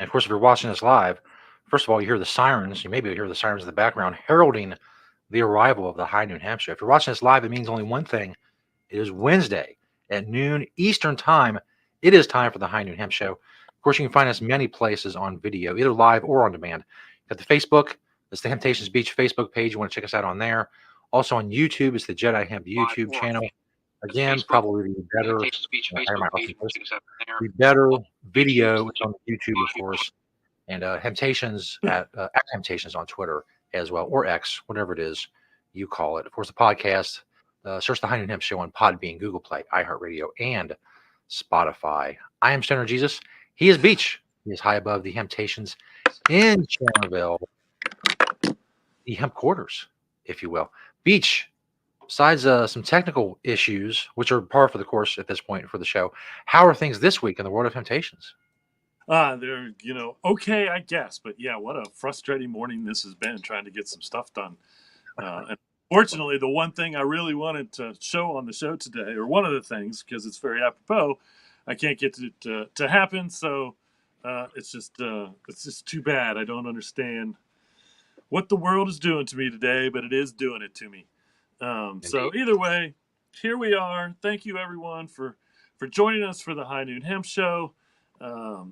And of course, if you're watching this live, first of all, you hear the sirens. You maybe hear the sirens in the background heralding the arrival of the High Noon Hemp Show. If you're watching this live, it means only one thing. It is Wednesday at noon Eastern Time. It is time for the High Noon Hemp Show. Of course, you can find us many places on video, either live or on demand. Got the Facebook. It's the Temptations Beach Facebook page. You want to check us out on there. Also on YouTube, it's the Jedi Hemp YouTube channel. Again, probably the better, I hear my awesome voice. The better video is on YouTube, of course, and Temptations at Temptations on Twitter as well, or X, whatever it is you call it. Of course, the podcast. Search the High Noon Hemp Show on Podbean, Google Play, iHeartRadio, and Spotify. I am Stoner Jesus. He is Beach. He is high above the Temptations in Chandlerville, the Hemp Quarters, if you will. Beach. Besides some technical issues, which are par for the course at this point for the show, how are things this week in the world of Temptations? They're, okay, I guess. But yeah, what a frustrating morning this has been trying to get some stuff done. And fortunately, the one thing I really wanted to show on the show today, or one of the things, because it's very apropos, I can't get it to happen. So it's just too bad. I don't understand what the world is doing to me today, but it is doing it to me. So either way, here we are. Thank you, everyone, for joining us for the High Noon Hemp Show.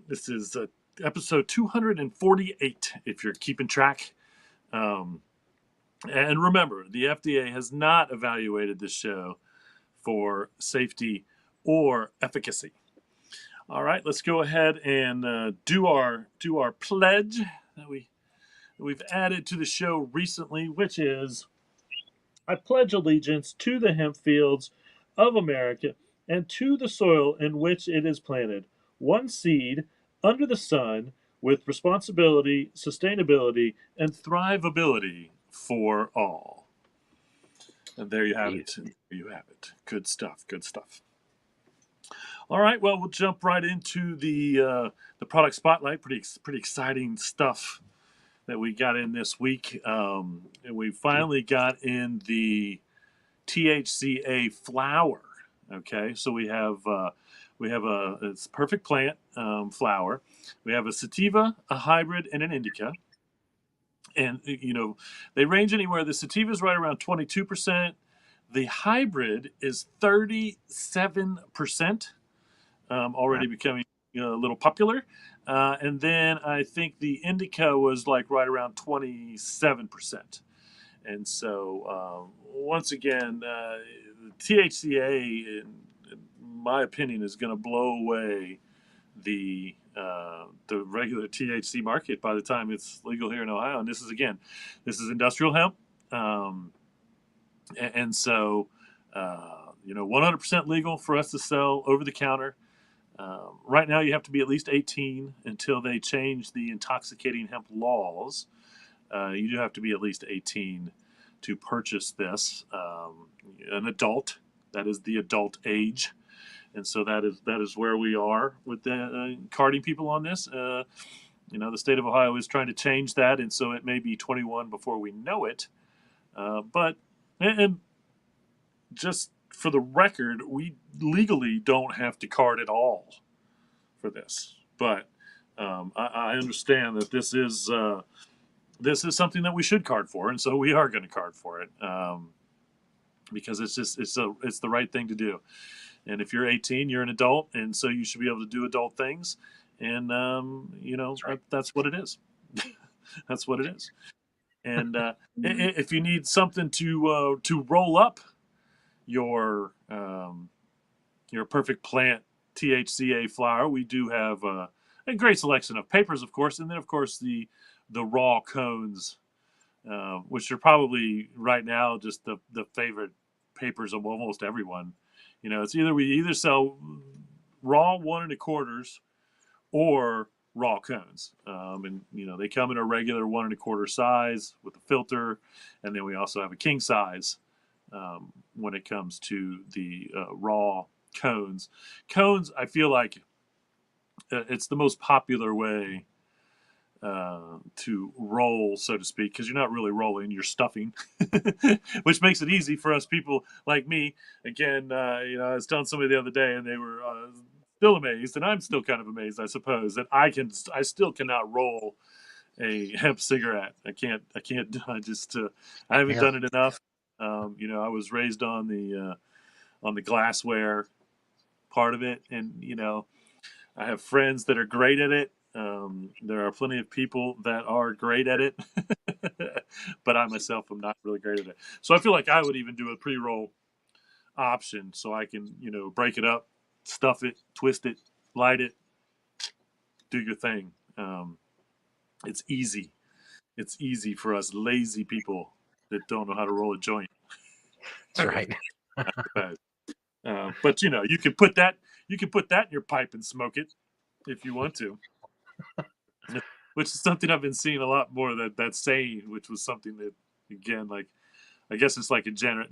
This is episode 248, if you're keeping track. And remember, the FDA has not evaluated this show for safety or efficacy. All right, let's go ahead and do our pledge that we've added to the show recently, which is: I pledge allegiance to the hemp fields of America and to the soil in which it is planted, one seed under the sun, with responsibility, sustainability, and thrivability for all. And there you have it. There you have it. Good stuff. Good stuff. All right. Well, we'll jump right into the product spotlight. Pretty exciting stuff that we got in this week. And we finally got in the THCA flower. Okay, so we have it's perfect plant flower. We have a sativa, a hybrid, and an indica. And they range anywhere. The sativa is right around 22%. The hybrid is 37%. Already becoming a little popular. And then I think the indica was like right around 27%. And so, once again, the THCA, in my opinion, is going to blow away the regular THC market by the time it's legal here in Ohio. And this is industrial hemp, and so 100% legal for us to sell over the counter. Right now, you have to be at least 18 until they change the intoxicating hemp laws. You do have to be at least 18 to purchase this. An adult, that is the adult age, and so that is where we are with the carding people on this. The state of Ohio is trying to change that, and so it may be 21 before we know it. But just for the record, we legally don't have to card at all for this. But I understand that this is something that we should card for, and so we are going to card for it because it's the right thing to do. And if you're 18, you're an adult, and so you should be able to do adult things. And that's what it is. That's what it is. And if you need something to roll up your perfect plant THCA flower, we do have a great selection of papers, of course, and then of course the raw cones, which are probably right now just the favorite papers of almost everyone. It's we either sell raw 1 1/4 or raw cones, and they come in a regular 1 1/4 size with a filter, and then we also have a king size when it comes to the raw cones. Cones, I feel like it's the most popular way to roll, so to speak, because you're not really rolling, you're stuffing, which makes it easy for us people like me. Again, I was telling somebody the other day, and they were still amazed, and I'm still kind of amazed, I suppose, that I still cannot roll a hemp cigarette. I can't. I just. I haven't Yeah. done it enough. I was raised on the glassware part of it, and I have friends that are great at it. There are plenty of people that are great at it, but I myself am not really great at it. So I feel like I would even do a pre-roll option, so I can break it up, stuff it, twist it, light it, do your thing. It's easy. It's easy for us lazy people that don't know how to roll a joint. That's right. But you can put that in your pipe and smoke it if you want to, which is something I've been seeing a lot more. That saying, which was something that again, like I guess it's like a Gen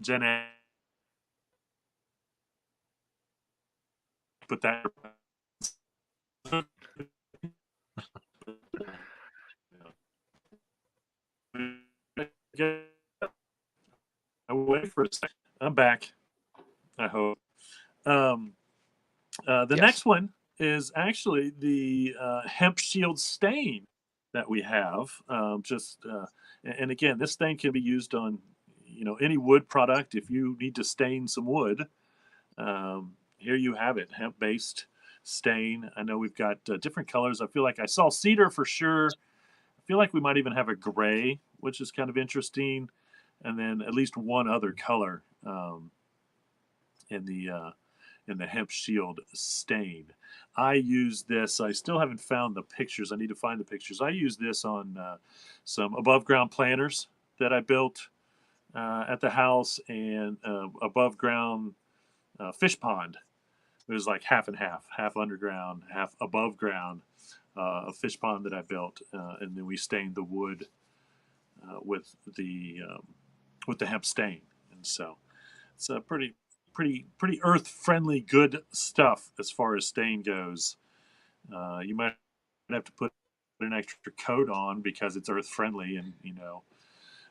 put that. I wait for a second. I'm back. I hope. Um, the Yes. next one is actually the hemp shield stain that we have. And again, this stain can be used on any wood product. If you need to stain some wood, here you have it, hemp based stain. I know we've got different colors. I feel like I saw cedar for sure. I feel like we might even have a gray, which is kind of interesting, and then at least one other color in the hemp shield stain. I use this. I still haven't found the pictures. I need to find the pictures. I use this on some above ground planters that I built at the house, and above ground fish pond. It was like half and half underground, half above ground. A fish pond that I built, and then we stained the wood with the hemp stain, and so it's a pretty earth friendly good stuff as far as stain goes. You might have to put an extra coat on because it's earth friendly, and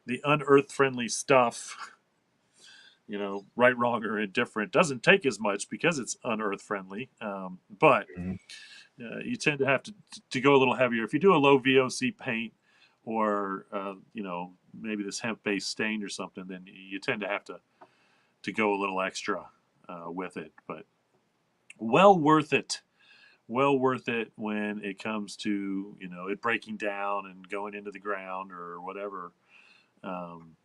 the unearth friendly stuff, right, wrong, or indifferent, doesn't take as much because it's unearth friendly. But Mhm. you tend to have to go a little heavier if you do a low VOC paint, or maybe this hemp based stain or something. Then you tend to have to go a little extra with it, but well worth it. Well worth it when it comes to it breaking down and going into the ground or whatever, um,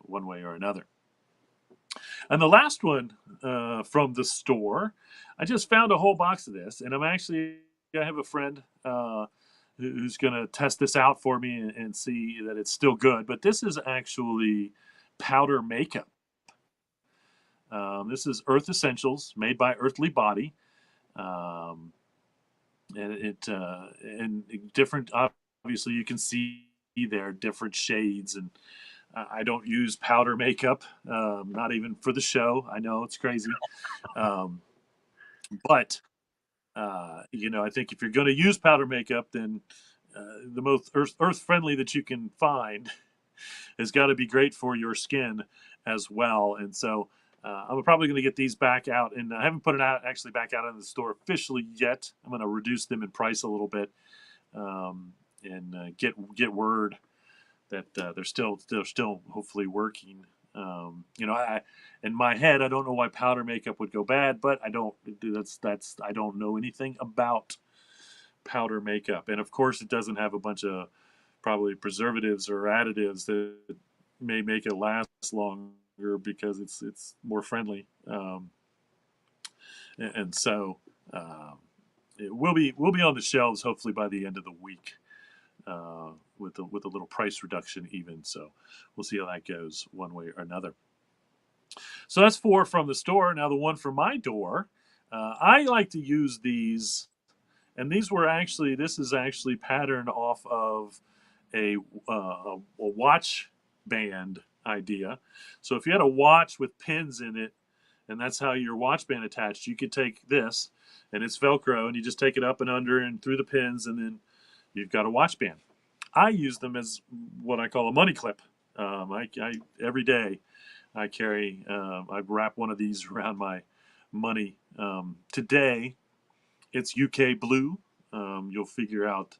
one way or another. And the last one from the store, I just found a whole box of this, and I have a friend who's going to test this out for me and see that it's still good. But this is actually powder makeup. This is Earth Essentials, made by Earthly Body, um, and and different. Obviously, you can see there different shades, and I don't use powder makeup, not even for the show. I know it's crazy, um, but I think if you're going to use powder makeup, then the most earth friendly that you can find has got to be great for your skin as well. And so I'm probably going to get these back out, and I haven't put it out actually back out in the store officially yet. I'm going to reduce them in price a little bit, and get word that they're still hopefully working. I in my head I don't know why powder makeup would go bad, but I don't. That's I don't know anything about powder makeup, and of course it doesn't have a bunch of probably preservatives or additives that may make it last longer because it's more friendly, and so it will be on the shelves hopefully by the end of the week, with a little price reduction even. So we'll see how that goes one way or another. So that's four from the store. Now the one from my door, I like to use these, and this is actually patterned off of a a watch band idea. So if you had a watch with pins in it, and that's how your watch band attached, you could take this, and it's Velcro, and you just take it up and under and through the pins, and then you've got a watch band. I use them as what I call a money clip. I every day I carry, I wrap one of these around my money. Today, it's UK blue. You'll figure out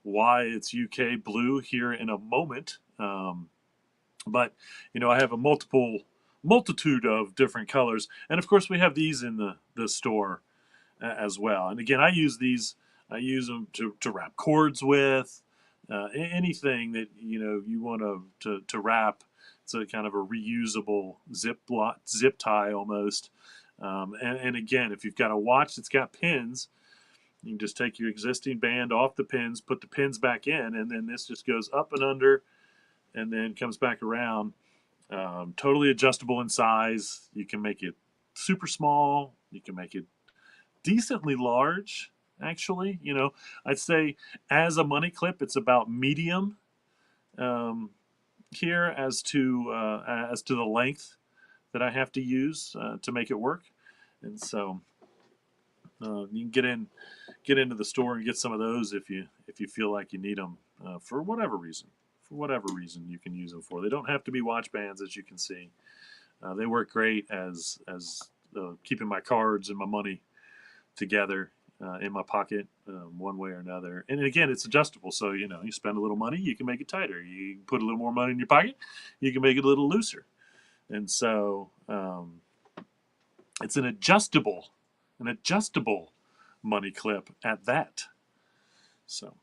why it's UK blue here in a moment. But I have a multitude of different colors, and of course we have these in the store as well. And again, I use these. I use them to wrap cords with. Anything that you want to wrap. It's a kind of a reusable zip tie almost. And again, if you've got a watch that's got pins, you can just take your existing band off the pins, put the pins back in, and then this just goes up and under, and then comes back around. Totally adjustable in size. You can make it super small. You can make it decently large. Actually, I'd say as a money clip, it's about medium here as to the length that I have to use to make it work. And so you can get into the store and get some of those if you feel like you need them for whatever reason. For whatever reason you can use them for. They don't have to be watch bands, as you can see. They work great as keeping my cards and my money together in my pocket one way or another. And again, it's adjustable. So, you spend a little money, you can make it tighter. You put a little more money in your pocket, you can make it a little looser. And so it's an adjustable money clip at that. So,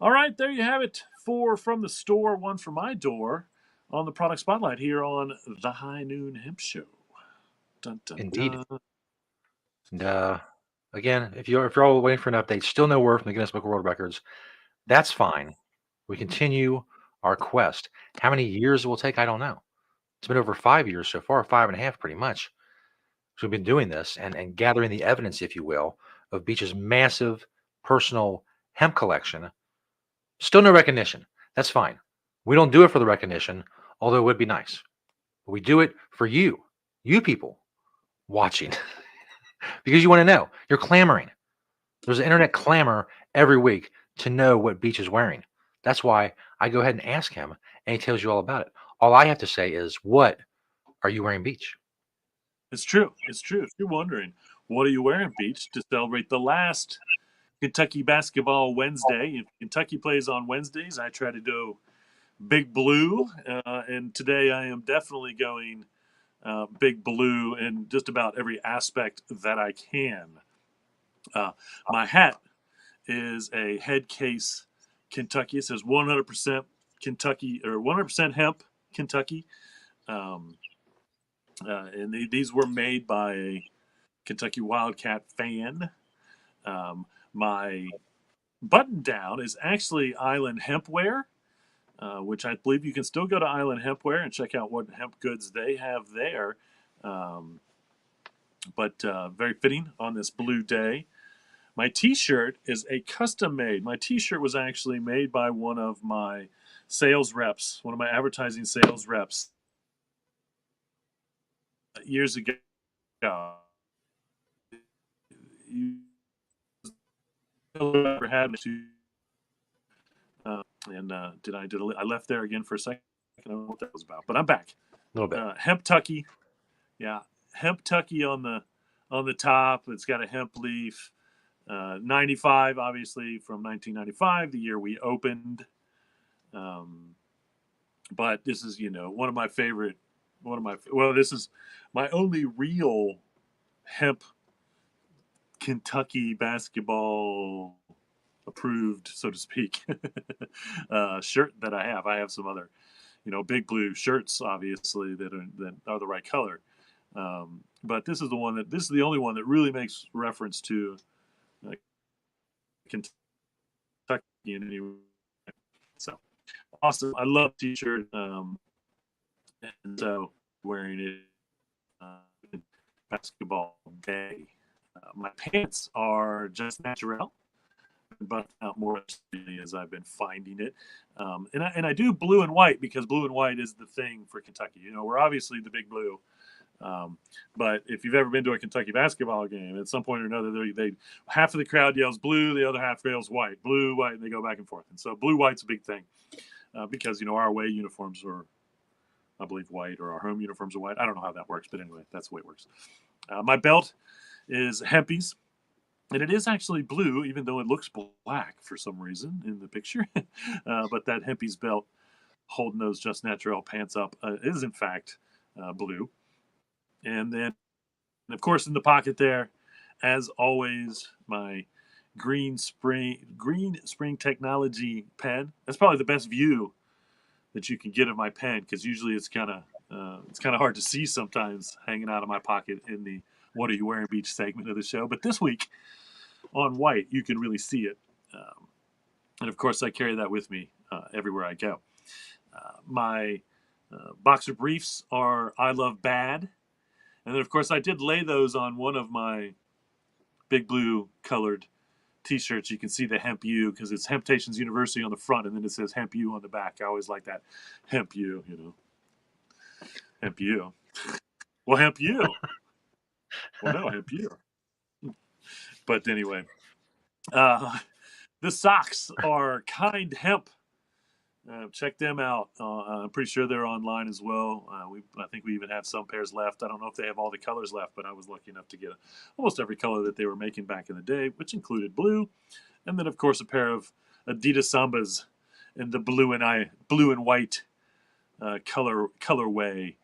all right, there you have it. 4 from the store, 1 from my door on the product spotlight here on the High Noon Hemp Show. Dun, dun, Indeed. dun. And again, if you're all waiting for an update, still no word from the Guinness Book of World Records, that's fine. We continue our quest. How many years it will take, I don't know. It's been over 5 years so far, 5.5 pretty much. So we've been doing this and gathering the evidence, if you will, of Beach's massive personal hemp collection. Still no recognition. That's fine. We don't do it for the recognition, although it would be nice. But we do it for you people watching, because you want to know. You're clamoring. There's an internet clamor every week to know what Beach is wearing. That's why I go ahead and ask him, and he tells you all about it. All I have to say is, what are you wearing, Beach? It's true. It's true. If you're wondering, what are you wearing, Beach, to celebrate the last Kentucky basketball Wednesday? If Kentucky plays on Wednesdays, I try to do Big Blue, and today I am definitely going Big Blue in just about every aspect that I can. My hat is a head case Kentucky. It says 100% Kentucky or 100% hemp Kentucky. Um, and these were made by a Kentucky Wildcat fan. My button down is actually Island Hempwear, which I believe you can still go to Island Hempwear and check out what hemp goods they have there. Um, but very fitting on this blue day. My T-shirt is a custom made. My T-shirt was actually made by one of my sales reps, one of my advertising sales reps years ago. You never had to, and I left there again for a second. I don't know what that was about, but I'm back. A little bit. Hemp Tucky, yeah, Hemp Tucky on the top. It's got a hemp leaf. 95, obviously, from 1995, the year we opened. But this is, one of my favorite. This is my only real hemp Kentucky basketball approved, so to speak, shirt that I have. I have some other, big blue shirts, obviously, that are the right color. But this is the only one that really makes reference to Kentucky in any way. So awesome! I love T-shirt, and so wearing it basketball day. My pants are just natural, but out more as I've been finding it. And I do blue and white because blue and white is the thing for Kentucky. We're obviously the big blue. But if you've ever been to a Kentucky basketball game, at some point or another, they half of the crowd yells blue, the other half yells white, blue, white, and they go back and forth. And so blue, white's a big thing because our away uniforms are, I believe, white, or our home uniforms are white. I don't know how that works, but anyway, that's the way it works. My belt is Hempy's, and it is actually blue, even though it looks black for some reason in the picture. But that Hempy's belt holding those Just Natural pants up is in fact blue. And then, of course, in the pocket there, as always, my Green Spring Technology pen. That's probably the best view that you can get of my pen, because usually it's kind of hard to see sometimes hanging out of my pocket in the "What Are You Wearing" Beach segment of the show. But this week on white, you can really see it. And of course, I carry that with me everywhere I go. My boxer briefs are "I Love Bad," and then of course I did lay those on one of my big blue colored T-shirts. You can see the Hemp U because it's Hemptations University on the front, and then it says Hemp U on the back. I always like that Hemp U, Hemp U. Well, Hemp U. Well, no, Hemp U. But anyway, uh, the socks are Kind Hemp. Check them out. I'm pretty sure they're online as well. I think we even have some pairs left. I don't know if they have all the colors left, but I was lucky enough to get almost every color that they were making back in the day, which included blue, and then of course a pair of Adidas Sambas in the blue and white colorway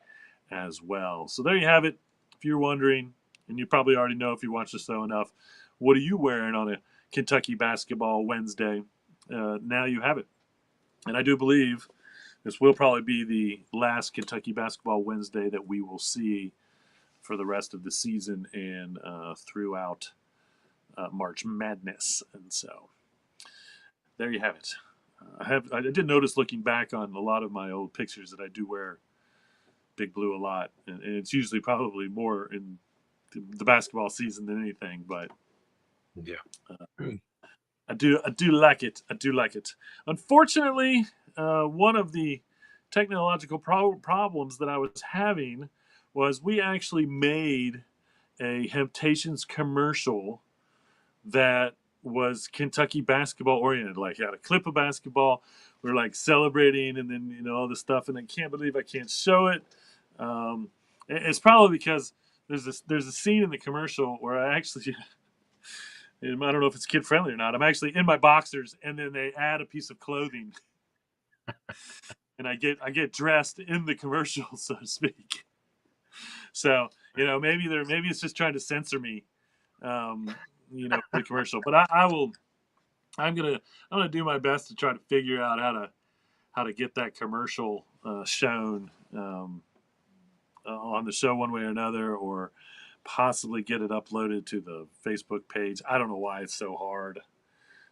as well. So there you have it. If you're wondering, and you probably already know if you watch the show enough, what are you wearing on a Kentucky basketball Wednesday? Now you have it. And I do believe this will probably be the last Kentucky basketball Wednesday that we will see for the rest of the season and throughout March Madness. And so there you have it. I did notice looking back on a lot of my old pictures that I do wear Big Blue a lot, and it's usually probably more in the basketball season than anything. But Yeah. I do like it. I do like it. Unfortunately, one of the technological problems that I was having was we actually made a Hemptations commercial that was Kentucky basketball oriented. Like, had a clip of basketball. We are like celebrating, and then all this stuff. And I can't believe I can't show it. It's probably because there's a scene in the commercial where I actually I don't know if it's kid friendly or not. I'm actually in my boxers, and then they add a piece of clothing, and I get dressed in the commercial, so to speak. So maybe it's just trying to censor me, the commercial. But I will. I'm gonna do my best to try to figure out how to get that commercial shown on the show one way or another, or possibly get it uploaded to the Facebook page. I don't know why it's so hard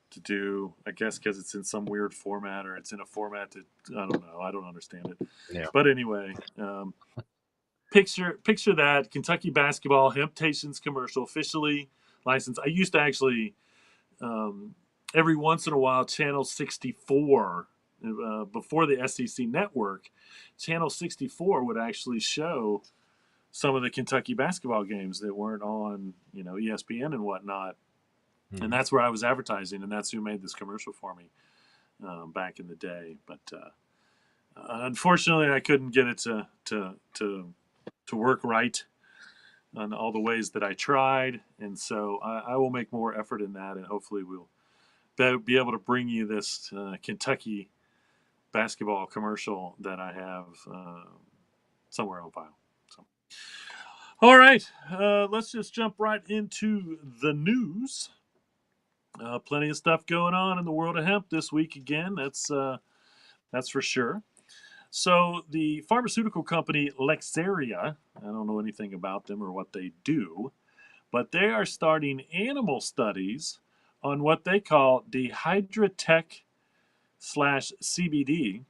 to do. I guess because it's in some weird format, or it's in a format that I don't know. I don't understand it. Yeah. But anyway, picture that Kentucky basketball Hemptations commercial officially licensed. I used to actually every once in a while channel 64 before the SEC network. Channel 64 would actually show some of the Kentucky basketball games that weren't on ESPN and whatnot. And that's where I was advertising, and that's who made this commercial for me back in the day. But unfortunately, I couldn't get it to work right on all the ways that I tried, and so I will make more effort in that, and hopefully we'll be able to bring you this Kentucky basketball commercial that I have somewhere on file. So, all right, let's just jump right into the news. Plenty of stuff going on in the world of hemp this week again. That's for sure. So the pharmaceutical company Lexaria, I don't know anything about them or what they do, but they are starting animal studies on what they call dehydratech /CBD,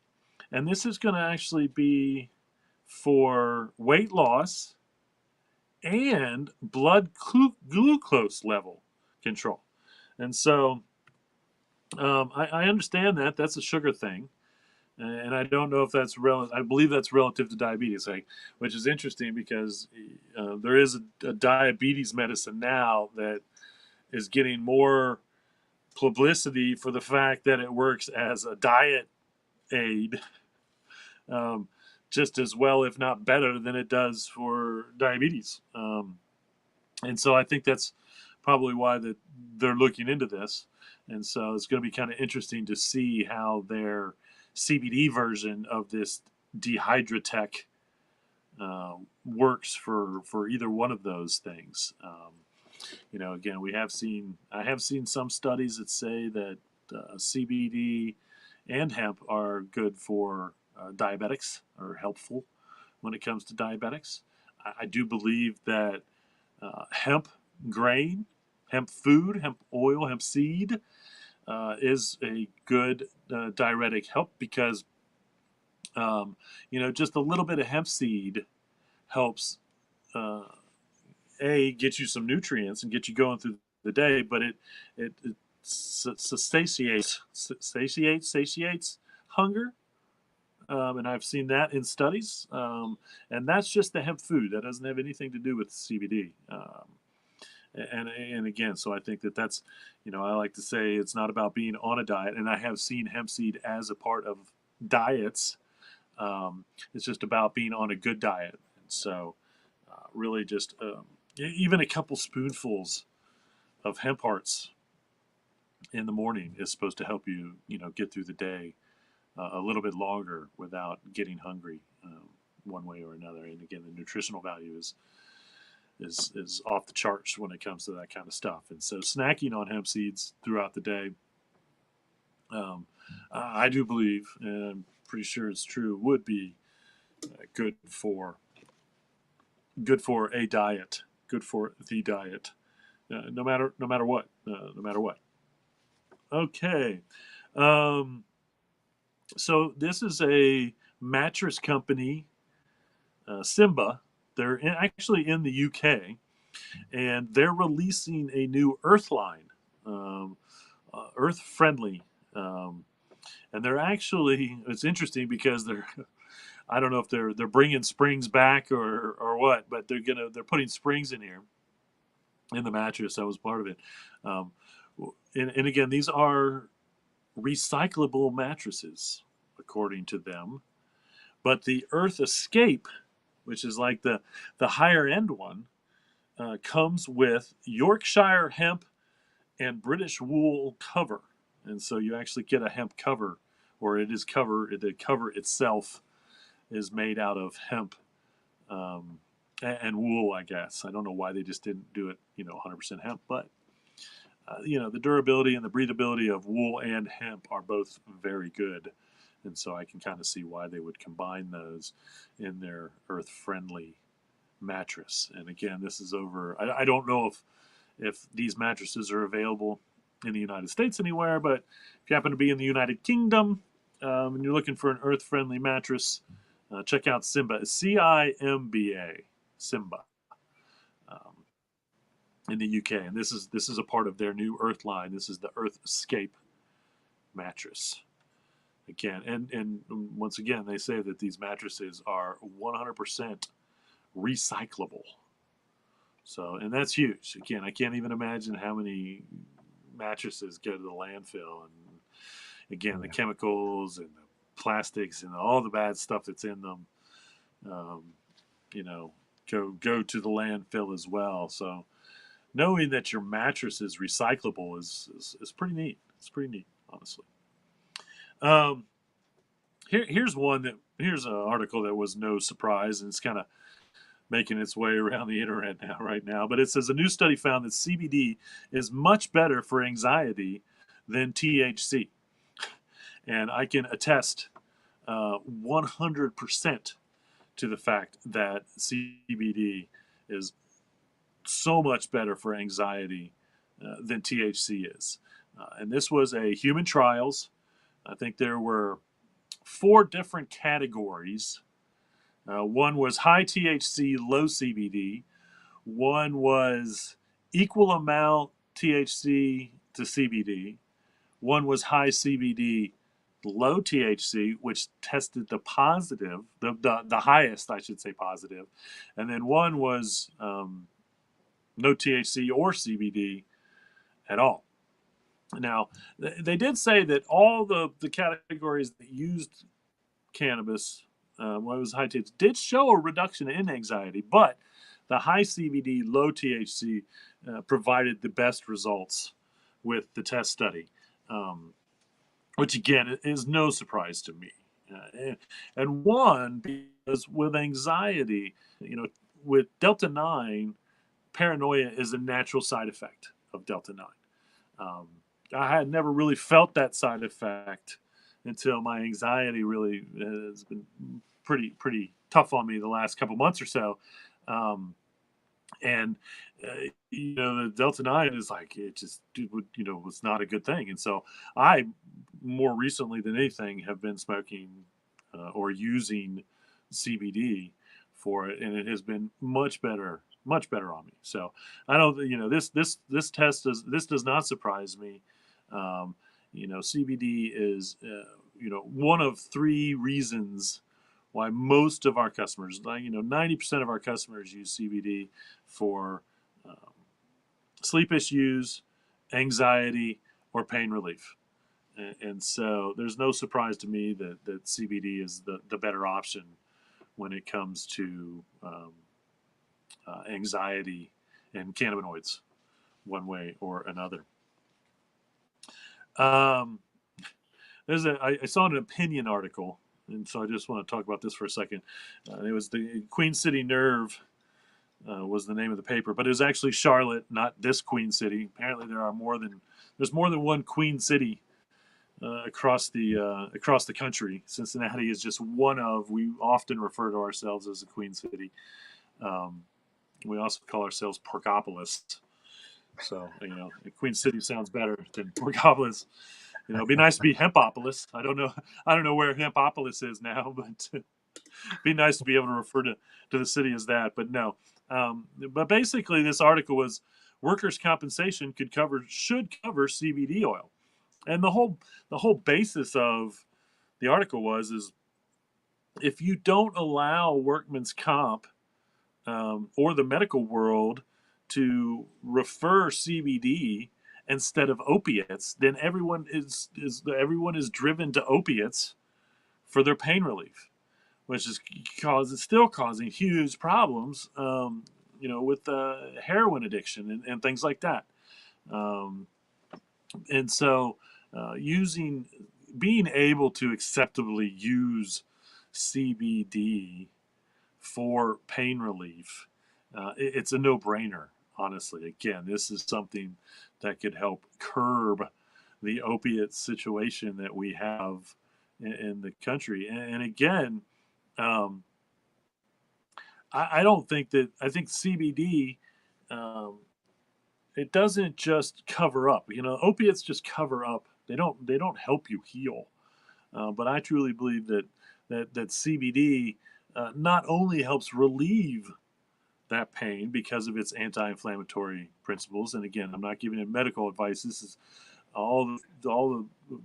and this is going to actually be for weight loss and blood glucose level control. And so I understand that that's a sugar thing, and I don't know if that's I believe that's relative to diabetes, which is interesting because there is a diabetes medicine now that is getting more publicity for the fact that it works as a diet aid, just as well, if not better, than it does for diabetes. And so I think that's probably why that they're looking into this. And so it's going to be kind of interesting to see how their CBD version of this Dehydratech works for either one of those things. Again, I have seen some studies that say that CBD and hemp are good for diabetics, or helpful when it comes to diabetics. I do believe that hemp grain, hemp food, hemp oil, hemp seed is a good diuretic help, because just a little bit of hemp seed helps uh, get you some nutrients and get you going through the day, but it satiates hunger. And I've seen that in studies, and that's just the hemp food. That doesn't have anything to do with CBD. And again, so I think that's, I like to say it's not about being on a diet, and I have seen hemp seed as a part of diets. It's just about being on a good diet, and so really just even a couple spoonfuls of hemp hearts in the morning is supposed to help you, get through the day a little bit longer without getting hungry, one way or another. And again, the nutritional value is off the charts when it comes to that kind of stuff. And so snacking on hemp seeds throughout the day, um, I do believe, and I'm pretty sure it's true, would be good for a diet, good for the diet, no matter what, no matter what. Okay, um, so this is a mattress company, Simba. They're actually in the UK, and they're releasing a new Earth line, um, Earth friendly. Um, and they're actually, it's interesting because I don't know if they're bringing springs back or what, but they're putting springs in here in the mattress. That was part of it. Um, and again, these are recyclable mattresses, according to them. But the Earth Escape, which is like the higher end one, comes with Yorkshire hemp and British wool cover, and so you actually get a hemp cover, or it is cover. The cover itself is made out of hemp, um, and wool. I guess I don't know why they just didn't do it, 100% hemp, but the durability and the breathability of wool and hemp are both very good, and so I can kind of see why they would combine those in their earth-friendly mattress. And again, this is over. I don't know if these mattresses are available in the United States anywhere, but if you happen to be in the United Kingdom, and you're looking for an earth-friendly mattress, check out Simba, CIMBA, Simba, um, in the UK, and this is a part of their new Earth line. This is the Earth Escape mattress. Again, and once again, they say that these mattresses are 100% recyclable. So, and that's huge. Again, I can't even imagine how many mattresses go to the landfill, and again, the Yeah. chemicals and the plastics and all the bad stuff that's in them, um, you know, go to the landfill as well. So, knowing that your mattress is recyclable is pretty neat. It's pretty neat, honestly. Um, here's an article that was no surprise, and it's kind of making its way around the internet now, right now. But it says a new study found that CBD is much better for anxiety than THC, and I can attest 100% to the fact that CBD is so much better for anxiety than THC is. And this was a human trials. I think there were 4 different categories. One was high THC, low CBD. One was equal amount THC to CBD. One was high CBD, low THC, which tested the positive, the highest, I should say, positive. And then one was no THC or CBD at all. Now, they did say that all the categories that used cannabis, when it was high THC, did show a reduction in anxiety, but the high CBD, low THC provided the best results with the test study, which again is no surprise to me. And one, because with anxiety, with Delta 9, paranoia is a natural side effect of Delta 9. Um, I had never really felt that side effect until my anxiety really has been pretty tough on me the last couple months or so. Um, and the Delta 9 is like, it just was not a good thing. And so I, more recently than anything, have been smoking or using CBD for it, and it has been much better on me. So I don't, this test does not surprise me. CBD is one of three reasons why most of our customers, 90% of our customers use CBD for um, sleep issues, anxiety, or pain relief. And so there's no surprise to me that CBD is the better option when it comes to anxiety and cannabinoids, one way or another. Um, I saw an opinion article, and so I just want to talk about this for a second. It was the Queen City Nerve was the name of the paper, but it was actually Charlotte, not this Queen City. Apparently, there's more than one Queen City across the country. Cincinnati is just one of. We often refer to ourselves as a Queen City. Um, we also call ourselves Porkopolis. So Queen City sounds better than Porkopolis. It'd be nice to be Hempopolis. I don't know where Hempopolis is now, but it'd be nice to be able to refer to the city as that. But no. But basically, this article was workers' compensation should cover CBD oil, and the whole basis of the article is if you don't allow workman's comp or the medical world to refer CBD instead of opiates, then everyone is driven to opiates for their pain relief, which is it's still causing huge problems, with heroin addiction and things like that. Um, and so, being able to acceptably use CBD for pain relief, it's a no-brainer. Honestly, again, this is something that could help curb the opiate situation that we have in the country. And again, um, I don't think that I think CBD. Um, it doesn't just cover up. Opiates just cover up. They don't help you heal. But I truly believe that CBD not only helps relieve that pain because of its anti-inflammatory principles. And again, I'm not giving it medical advice. This is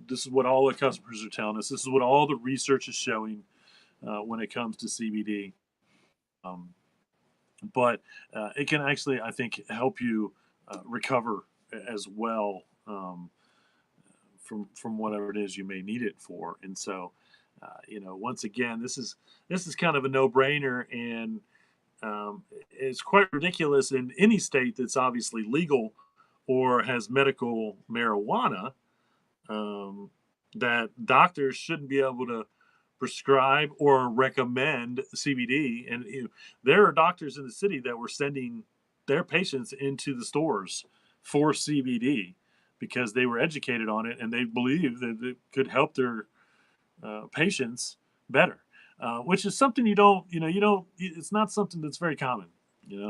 this is what all the customers are telling us. This is what all the research is showing when it comes to CBD. Um, but it can actually, I think, help you recover as well from whatever it is you may need it for. And so, once again, this is kind of a no-brainer, and it's quite ridiculous in any state that's obviously legal or has medical marijuana, um, that doctors shouldn't be able to prescribe or recommend CBD. And there are doctors in the city that were sending their patients into the stores for CBD because they were educated on it and they believed that it could help their patients better. Which is something it's not something that's very common.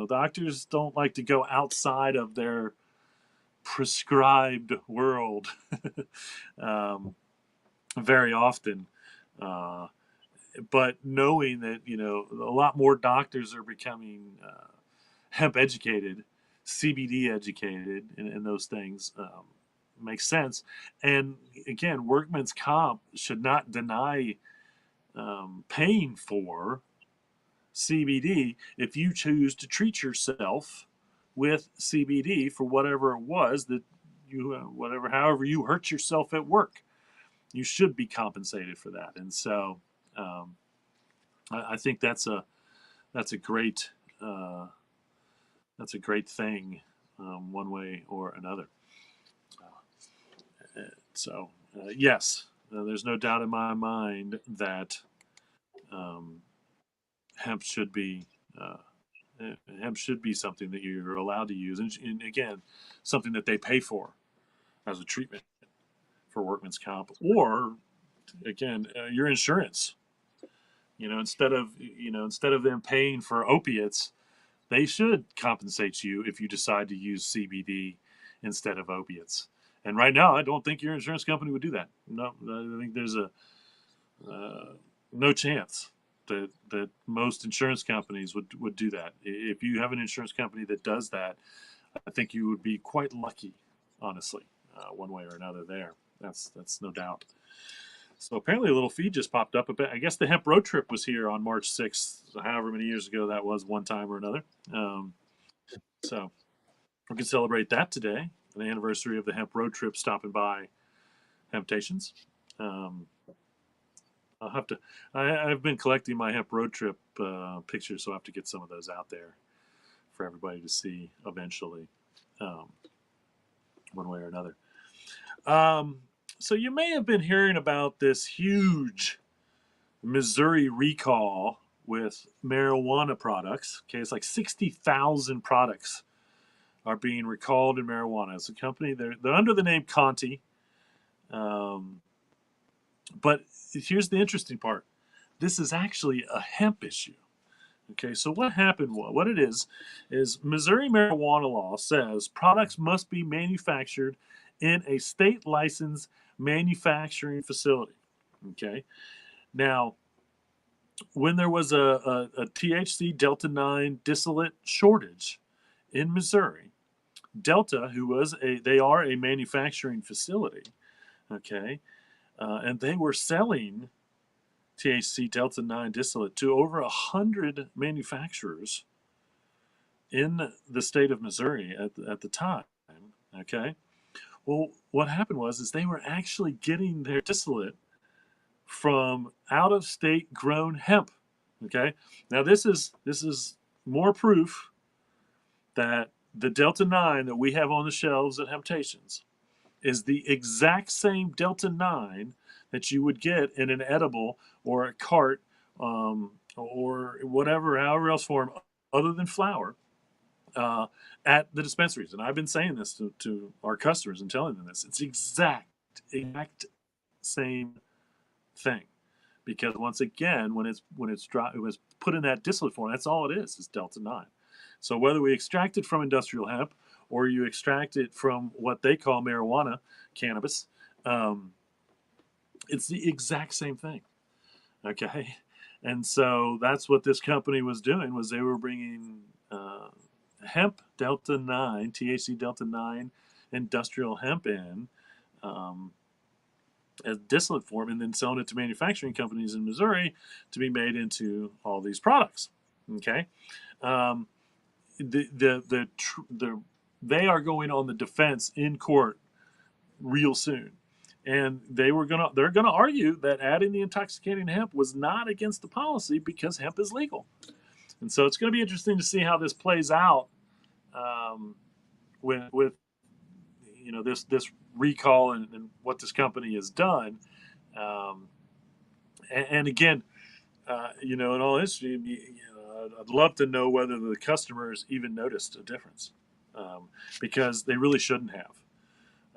Doctors don't like to go outside of their prescribed world um, very often. Uh, but knowing that a lot more doctors are becoming hemp educated, CBD educated, and those things makes sense. And again, workman's comp should not deny paying for CBD if you choose to treat yourself with CBD for whatever it was that however you hurt yourself at work. You should be compensated for that. And so I think that's a great that's a great thing, one way or another. So yes, there's no doubt in my mind that um, hemp should be uh, hemp should be something that you're allowed to use, and again, something that they pay for as a treatment for workman's comp, or again, your insurance. Instead of them paying for opiates, they should compensate you if you decide to use CBD instead of opiates. And right now, I don't think your insurance company would do that. No, I think there's a no chance that most insurance companies would do that. If you have an insurance company that does that, I think you would be quite lucky, honestly, one way or another. There, that's no doubt. So apparently, a little feed just popped up. I guess the hemp road trip was here on March 6th, however many years ago that was, one time or another. So we can celebrate that today, the anniversary of the hemp road trip stopping by Hemptations. Um, I'll have to. I've been collecting my hemp road trip pictures, so I will have to get some of those out there for everybody to see eventually, um, one way or another. Um, so you may have been hearing about this huge Missouri recall with marijuana products. Okay, it's like 60,000 products are being recalled in marijuana. It's a company. They're under the name Conti. Um, but here's the interesting part. This is actually a hemp issue. Okay, so what happened? What it is Missouri marijuana law says products must be manufactured in a state licensed manufacturing facility. Okay, now when there was a THC Delta 9 distillate shortage in Missouri, Delta, they are a manufacturing facility, okay, and they were selling THC Delta 9 distillate to over 100 manufacturers in the state of Missouri at the time, okay. Well, what happened is they were actually getting their distillate from out of state grown hemp. Okay. Now this is more proof that the Delta 9 that we have on the shelves at Hemptations is the exact same Delta 9 that you would get in an edible or a cart, or whatever, however else form other than flour, uh, at the dispensaries. And I've been saying this to our customers and telling them this. It's exact same thing. Because once again, it was put in that distillate form, that's all it is Delta 9. So whether we extract it from industrial hemp or you extract it from what they call marijuana, cannabis, um, it's the exact same thing. Okay, and so that's what this company was doing, was they were bringing hemp Delta 9, THC Delta 9 industrial hemp in, um, as distillate form, and then selling it to manufacturing companies in Missouri to be made into all these products. Okay, um, the they are going on the defense in court real soon, and they're gonna argue that adding the intoxicating hemp was not against the policy because hemp is legal, and so it's going to be interesting to see how this plays out, with this recall and what this company has done. Um, and again, in all history, I'd love to know whether the customers even noticed a difference, because they really shouldn't have.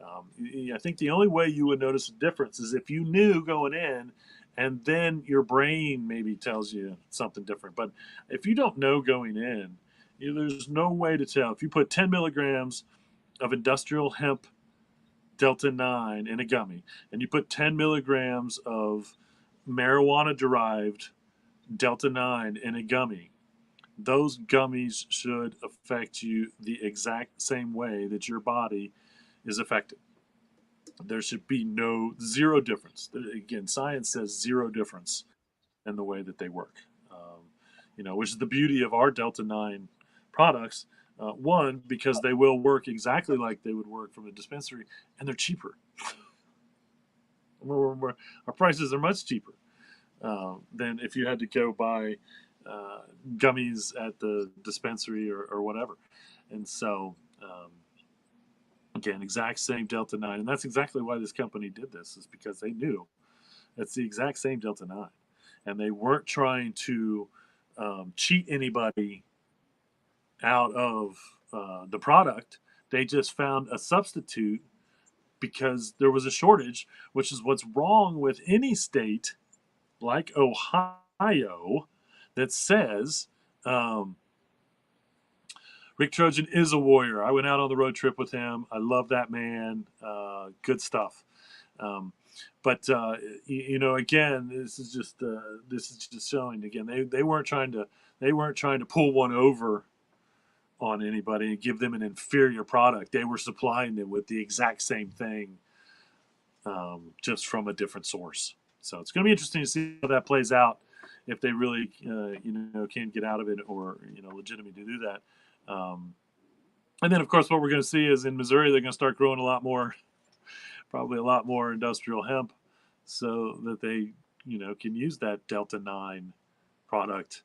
I think the only way you would notice a difference is if you knew going in, and then your brain maybe tells you something different. But if you don't know going in, there's no way to tell. If you put 10 milligrams of industrial hemp Delta 9 in a gummy, and you put 10 milligrams of marijuana derived Delta 9 in a gummy, those gummies should affect you the exact same way that your body is affected. There should be zero difference. Again, science says zero difference in the way that they work. Which is the beauty of our Delta 9 products. One, because they will work exactly like they would work from a dispensary, and they're cheaper. Our prices are much cheaper than if you had to go buy gummies at the dispensary or whatever. And so, again, exact same Delta 9. And that's exactly why this company did this, is because they knew it's the exact same Delta 9. And they weren't trying to cheat anybody out of the product. They just found a substitute because there was a shortage, which is what's wrong with any state like Ohio that says um, Rick Trojan is a warrior. I went out on the road trip with him. I love that man. Good stuff. Um, but again, this is just showing again they weren't trying to pull one over on anybody and give them an inferior product. They were supplying them with the exact same thing, just from a different source. So it's going to be interesting to see how that plays out, if they really can get out of it, or legitimately do that. And then of course what we're going to see is in Missouri they're going to start growing a lot more, probably a lot more industrial hemp, so that they can use that Delta 9 product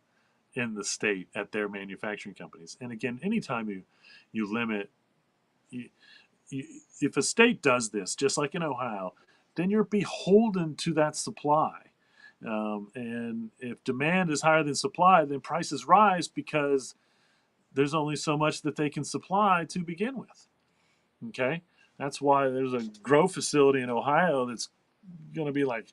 in the state at their manufacturing companies. And again, anytime you limit, you, if a state does this, just like in Ohio, then you're beholden to that supply. And if demand is higher than supply, then prices rise because there's only so much that they can supply to begin with. Okay, that's why there's a grow facility in Ohio that's going to be like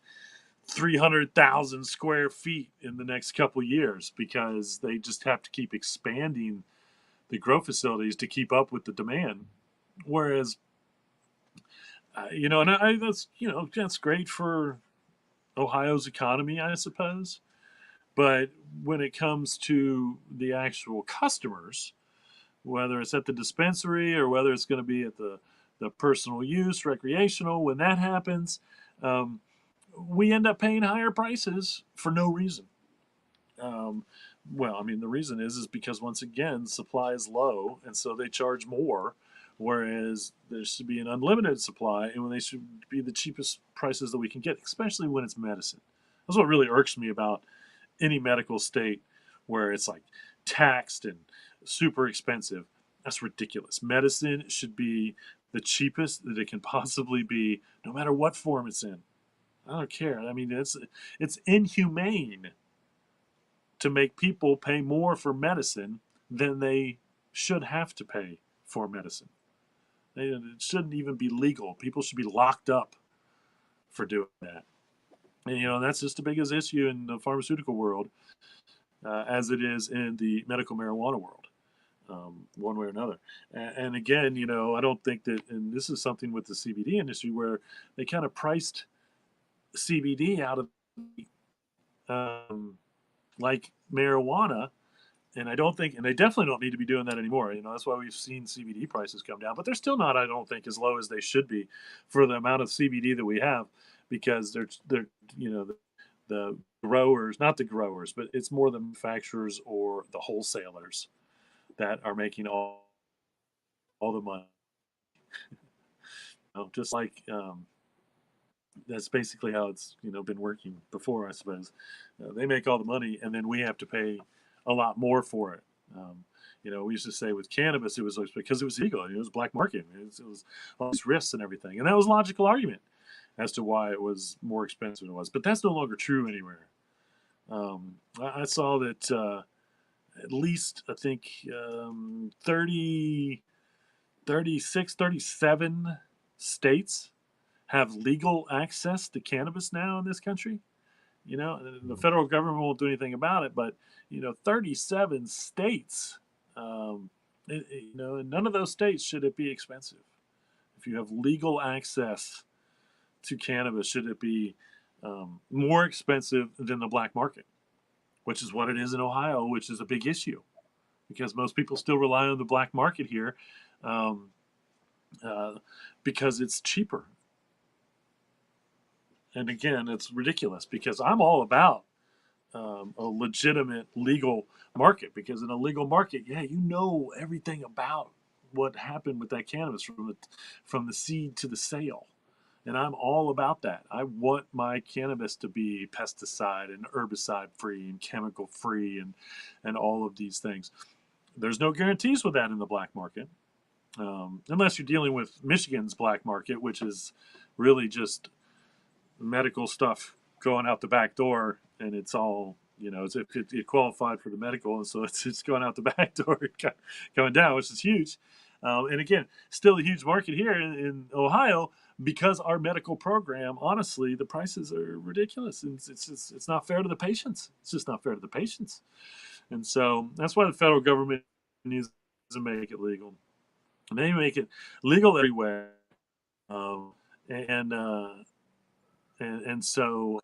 300,000 square feet in the next couple years, because they just have to keep expanding the grow facilities to keep up with the demand. Whereas, that's great for Ohio's economy, I suppose. But when it comes to the actual customers, whether it's at the dispensary or whether it's going to be at the personal use, recreational, when that happens, um, we end up paying higher prices for no reason. Um, well, I mean, the reason is because once again, supply is low, and so they charge more. Whereas there should be an unlimited supply, and when they should be the cheapest prices that we can get, especially when it's medicine. That's what really irks me about any medical state where it's like taxed and super expensive. That's ridiculous. Medicine should be the cheapest that it can possibly be, no matter what form it's in. I don't care. I mean, it's inhumane to make people pay more for medicine than they should have to pay for medicine. It shouldn't even be legal. People should be locked up for doing that. And that's just the biggest issue in the pharmaceutical world, as it is in the medical marijuana world, one way or another. And again, I don't think that, and this is something with the CBD industry where they kind of priced CBD out of like marijuana. And I don't think, and they definitely don't need to be doing that anymore. That's why we've seen CBD prices come down, but they're still not, I don't think, as low as they should be for the amount of CBD that we have, because they're the growers, not the growers, but it's more the manufacturers or the wholesalers that are making all the money. Just like that's basically how it's been working before, I suppose. They make all the money, and then we have to pay a lot more for it. We used to say with cannabis, it was because it was illegal. It was black market. It was all these risks and everything, and that was a logical argument as to why it was more expensive than it was. But that's no longer true anywhere. I saw that at least, I think, 30, 36, 37 states have legal access to cannabis now in this country. The federal government won't do anything about it, but 37 states. In none of those states should it be expensive. If you have legal access to cannabis, should it be more expensive than the black market, which is what it is in Ohio, which is a big issue because most people still rely on the black market here, um, uh, because it's cheaper. And again, it's ridiculous because I'm all about a legitimate legal market, because in a legal market, yeah, everything about what happened with that cannabis from the seed to the sale. And I'm all about that. I want my cannabis to be pesticide and herbicide free and chemical free and all of these things. There's no guarantees with that in the black market, unless you're dealing with Michigan's black market, which is really just medical stuff going out the back door, and it's all, as if it qualified for the medical, and so it's going out the back door and coming down, which is huge. And again, still a huge market here in Ohio because our medical program, honestly, the prices are ridiculous, and it's not fair to the patients. It's just not fair to the patients, and so that's why the federal government needs to make it legal. And they make it legal everywhere, um, and uh, and so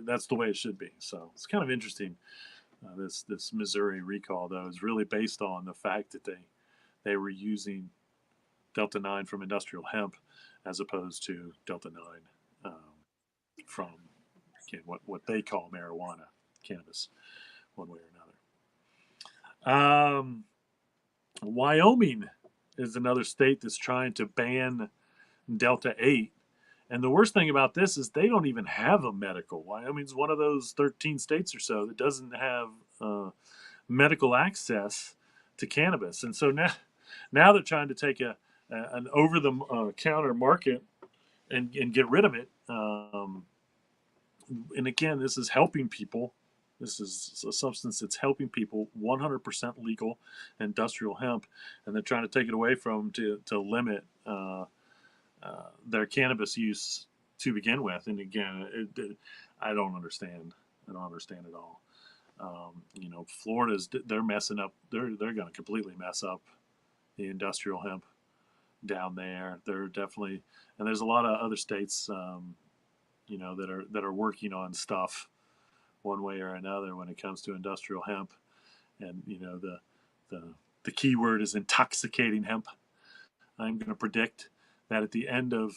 that's the way it should be. So it's kind of interesting. This Missouri recall, though, is really based on the fact that they were using Delta 9 from industrial hemp as opposed to Delta 9 from, again, what they call marijuana, cannabis, one way or another. Wyoming is another state that's trying to ban Delta 8. And the worst thing about this is they don't even have a medical. Wyoming's one of those 13 states or so that doesn't have medical access to cannabis. And so now they're trying to take an over the counter market and get rid of it. And again, this is helping people. This is a substance that's helping people, 100% legal industrial hemp, and they're trying to take it away from to limit their cannabis use to begin with. And again, I don't understand. I don't understand at all. Florida's they're messing up. They're going to completely mess up the industrial hemp down there. They're definitely, and there's a lot of other states, that are working on stuff one way or another when it comes to industrial hemp. And the the key word is intoxicating hemp. I'm going to predict that at the end of,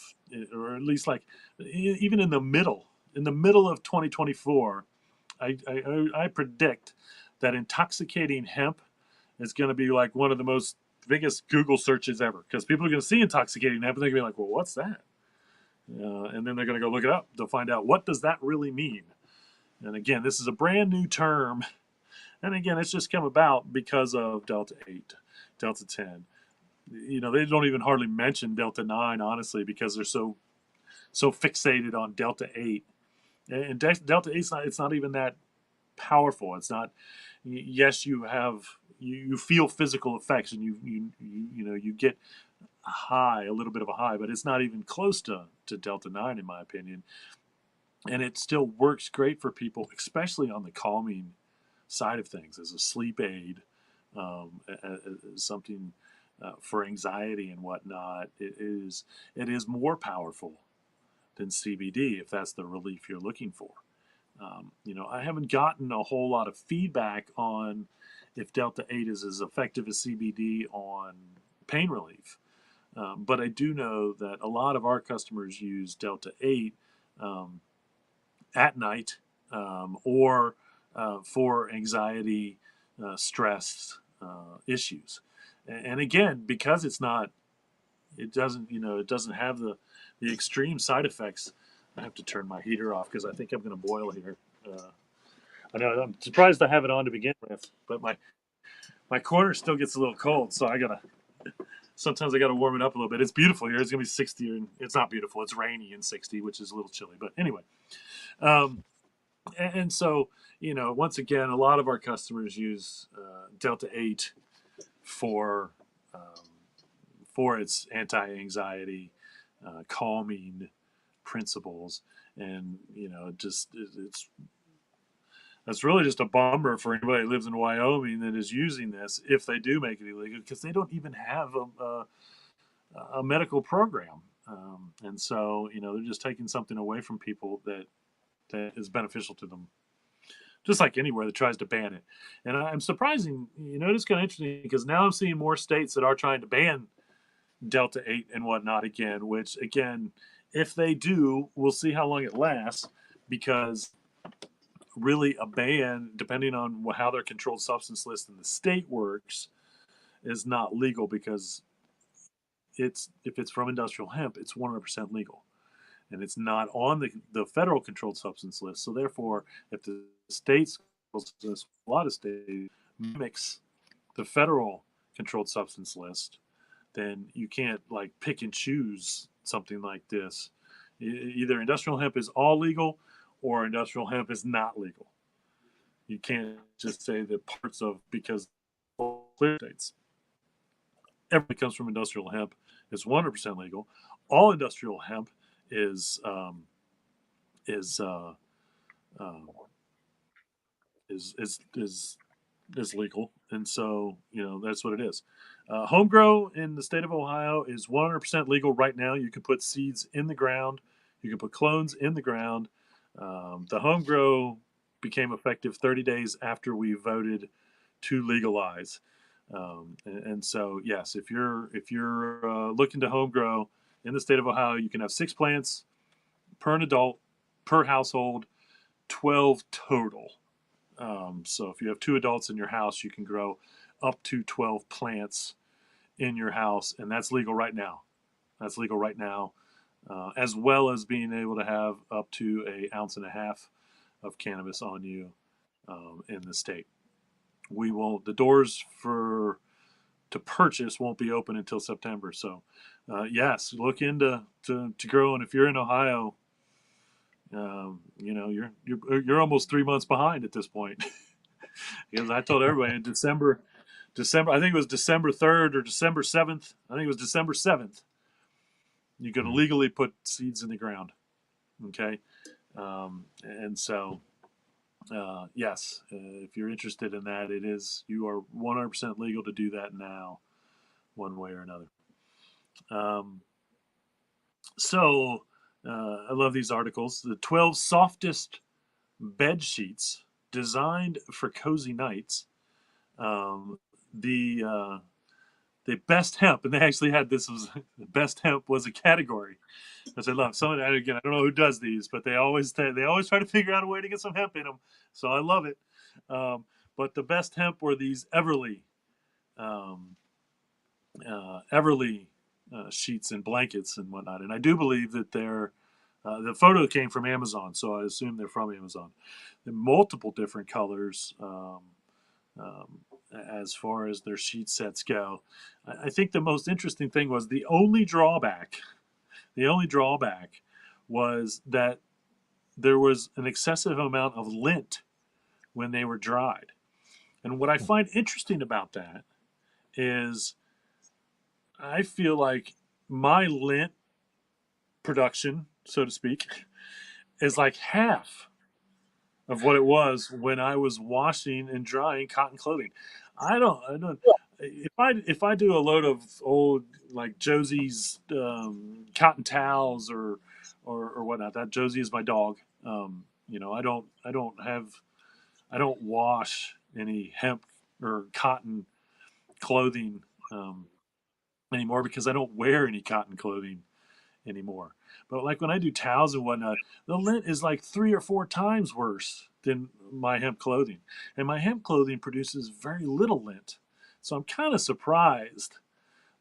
or at least like even in the middle of 2024, I predict that intoxicating hemp is going to be like one of the most biggest Google searches ever, because people are going to see intoxicating hemp and they're going to be like, well, what's that? And then they're going to go look it up. They'll find out, what does that really mean? And again, this is a brand new term. And again, it's just come about because of Delta 8, Delta 10. They don't even hardly mention Delta 9, honestly, because they're so fixated on Delta 8. And Delta 8, it's not even that powerful. It's not. Yes, you feel physical effects, and you get a little bit of a high, but it's not even close to Delta 9, in my opinion. And it still works great for people, especially on the calming side of things, as a sleep aid, as something for anxiety and whatnot. It is more powerful than CBD if that's the relief you're looking for. I haven't gotten a whole lot of feedback on if Delta 8 is as effective as CBD on pain relief. But I do know that a lot of our customers use Delta 8 at night, or for anxiety, stress issues. And again, because it doesn't have the extreme side effects. I have to turn my heater off because I think I'm going to boil here. I know, I'm surprised I have it on to begin with, but my corner still gets a little cold, so sometimes I gotta warm it up a little bit. It's beautiful here. It's gonna be 60, and it's not beautiful. It's rainy and 60, which is a little chilly. But anyway, um, and so once again, a lot of our customers use Delta 8 for um, for its anti-anxiety, calming principles, and it's that's really just a bummer for anybody who lives in Wyoming that is using this, if they do make it illegal, because they don't even have a medical program. And so, they're just taking something away from people that is beneficial to them, just like anywhere that tries to ban it. And I'm surprising, it's kind of interesting because now I'm seeing more states that are trying to ban Delta 8 and whatnot again, which, again, if they do, we'll see how long it lasts, because really a ban, depending on how their controlled substance list in the state works, is not legal, because if it's from industrial hemp, it's 100% legal, and it's not on the federal controlled substance list. So therefore, if the states, a lot of states, mimics the federal controlled substance list, then you can't like pick and choose something like this. Either industrial hemp is all legal or industrial hemp is not legal. You can't just say that parts of because clear states. Everything comes from industrial hemp is 100% legal. All industrial hemp is is uh, uh, is legal, and so that's what it is. Home grow in the state of Ohio is 100% legal right now. You can put seeds in the ground, you can put clones in the ground. The home grow became effective 30 days after we voted to legalize. And so yes, if you're looking to home grow in the state of Ohio, you can have 6 plants per an adult per household, 12 total. So if you have 2 adults in your house, you can grow up to 12 plants in your house, and that's legal right now. That's legal right now, as well as being able to have up to an ounce and a half of cannabis on you in the state. We won't. The doors for to purchase won't be open until September. So, yes, look into to grow, and if you're in Ohio, you're almost 3 months behind at this point. Because I told everybody in December, I think it was December 3rd or December 7th. I think it was December 7th. You could legally put seeds in the ground. Okay. And so, yes, if you're interested in that, you are 100% legal to do that now, one way or another. Um, I love these articles. The 12 softest bed sheets designed for cozy nights. Um, the the best hemp, and they actually had this was the best hemp was a category, which I love. Someone again, I don't know who does these, but they always try to figure out a way to get some hemp in them. So I love it. But the best hemp were these um, Everly sheets and blankets and whatnot. And I do believe that the photo came from Amazon, so I assume they're from Amazon. In multiple different colors. Um, as far as their sheet sets go. I think the most interesting thing was the only drawback. The only drawback was that there was an excessive amount of lint when they were dried. And what I find interesting about that is I feel like my lint production, so to speak, is like half of what it was when I was washing and drying cotton clothing. I don't. If I do a load of old like Josie's cotton towels or whatnot, that Josie is my dog. I don't wash any hemp or cotton clothing anymore because I don't wear any cotton clothing anymore. But like when I do towels and whatnot, the lint is like 3 or 4 times worse than my hemp clothing. And my hemp clothing produces very little lint. So I'm kind of surprised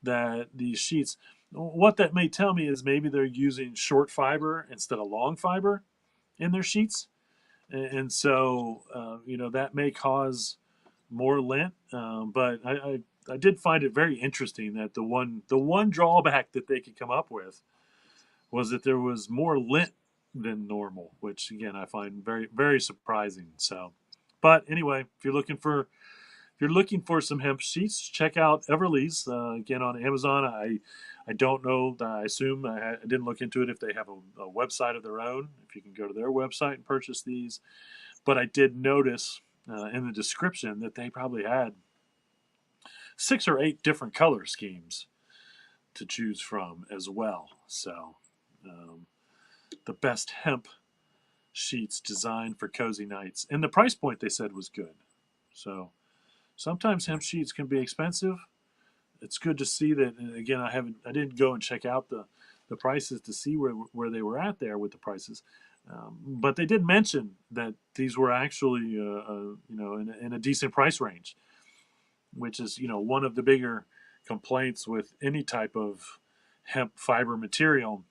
that these sheets, what that may tell me is maybe they're using short fiber instead of long fiber in their sheets. And so, that may cause more lint. But I did find it very interesting that the one drawback that they could come up with was that there was more lint than normal, which again I find very very surprising. So, but anyway, if you're looking for some hemp sheets, check out Everly's again on Amazon. I don't know. I assume I didn't look into it if they have a website of their own. If you can go to their website and purchase these, but I did notice in the description that they probably had 6 or 8 different color schemes to choose from as well. So. Um, the best hemp sheets designed for cozy nights. And the price point they said was good. So sometimes hemp sheets can be expensive. It's good to see that. And again, I didn't go and check out the prices to see where they were at there with the prices. But they did mention that these were actually, in a decent price range, which is, one of the bigger complaints with any type of hemp fiber material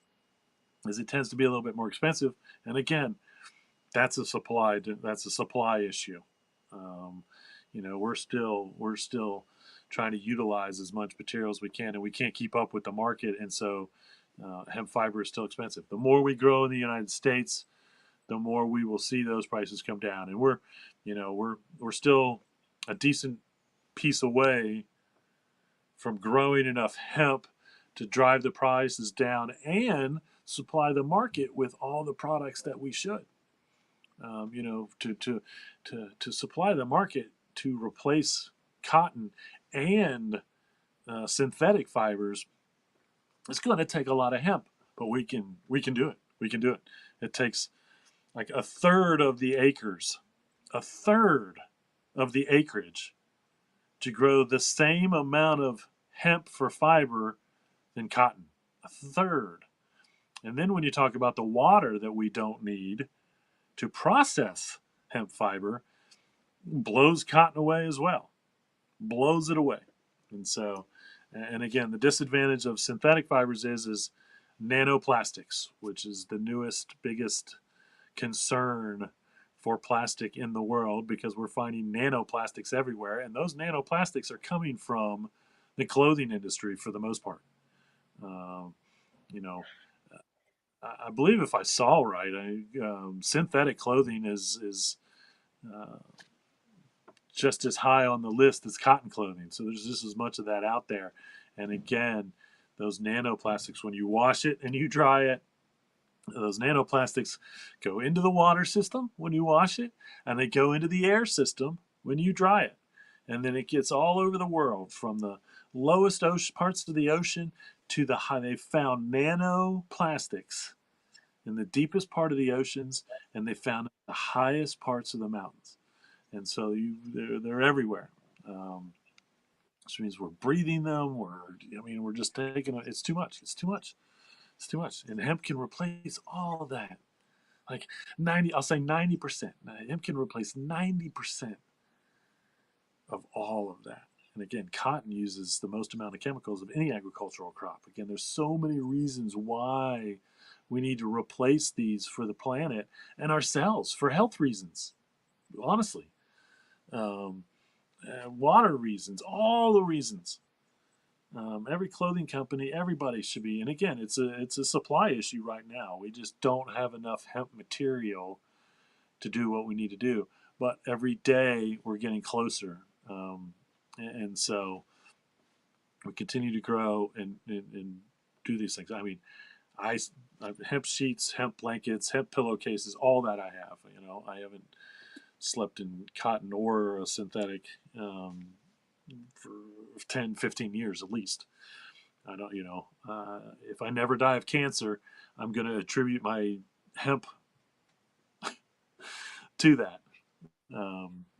is it tends to be a little bit more expensive. And again, that's a supply issue. Um, we're still trying to utilize as much material as we can, and we can't keep up with the market, and so hemp fiber is still expensive. The more we grow in the United States, the more we will see those prices come down, and we're still a decent piece away from growing enough hemp to drive the prices down and supply the market with all the products that we should. To supply the market to replace cotton and synthetic fibers, it's going to take a lot of hemp, but we can do it. We can do it. It takes like a third of the acreage to grow the same amount of hemp for fiber than cotton. A third. And then when you talk about the water that we don't need to process hemp fiber, blows cotton away as well, blows it away. And so, and again, the disadvantage of synthetic fibers is nanoplastics, which is the newest, biggest concern for plastic in the world, because we're finding nanoplastics everywhere, and those nanoplastics are coming from the clothing industry for the most part. Um, you know, I believe if I saw right, synthetic clothing is uh, just as high on the list as cotton clothing. So there's just as much of that out there. And again, those nanoplastics, when you wash it and you dry it, those nanoplastics go into the water system when you wash it, and they go into the air system when you dry it. And then it gets all over the world, from the lowest ocean, parts of the ocean to the high. They found nanoplastics in the deepest part of the oceans, and they found the highest parts of the mountains. And so they're everywhere. Which means we're breathing them. We're just taking it. It's too much. It's too much. It's too much. And hemp can replace all of that. Like 90, I'll say 90%. Hemp can replace 90% of all of that. And again, cotton uses the most amount of chemicals of any agricultural crop. Again, there's so many reasons why we need to replace these for the planet and ourselves for health reasons. Honestly, um, water reasons, all the reasons. Every clothing company, everybody should be. And again, it's a supply issue right now. We just don't have enough hemp material to do what we need to do. But every day we're getting closer, and so we continue to grow and do these things. I mean, I, I hemp sheets, hemp blankets, hemp pillowcases, all that I have. I haven't slept in cotton or a synthetic for 10, 15 years at least. I don't, if I never die of cancer, I'm going to attribute my hemp to that,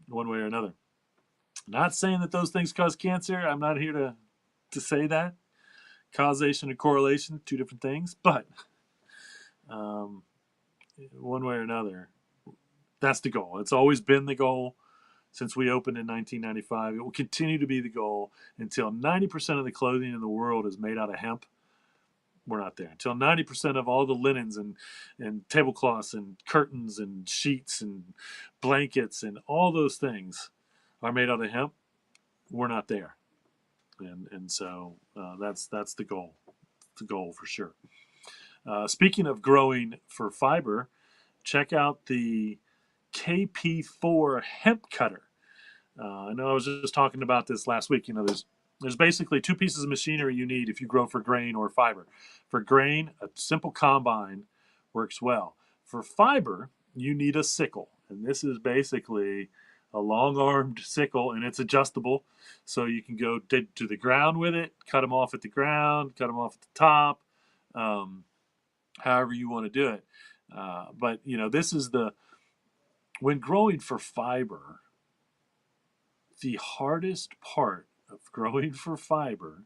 one way or another. Not saying that those things cause cancer. I'm not here to say that. Causation and correlation, two different things. But um, one way or another, that's the goal. It's always been the goal since we opened in 1995. It will continue to be the goal until 90% of the clothing in the world is made out of hemp. We're not there. Until 90% of all the linens and tablecloths and curtains and sheets and blankets and all those things are made out of hemp, we're not there. And so that's the goal. The goal for sure. Speaking of growing for fiber, check out the KP4 hemp cutter. I know I was just talking about this last week. There's basically two pieces of machinery you need if you grow for grain or fiber. For grain, a simple combine works well. For fiber, you need a sickle, and this is basically a long-armed sickle, and it's adjustable, so you can go to the ground with it, cut them off at the ground, cut them off at the top, um, however you want to do it. But this is when growing for fiber, the hardest part of growing for fiber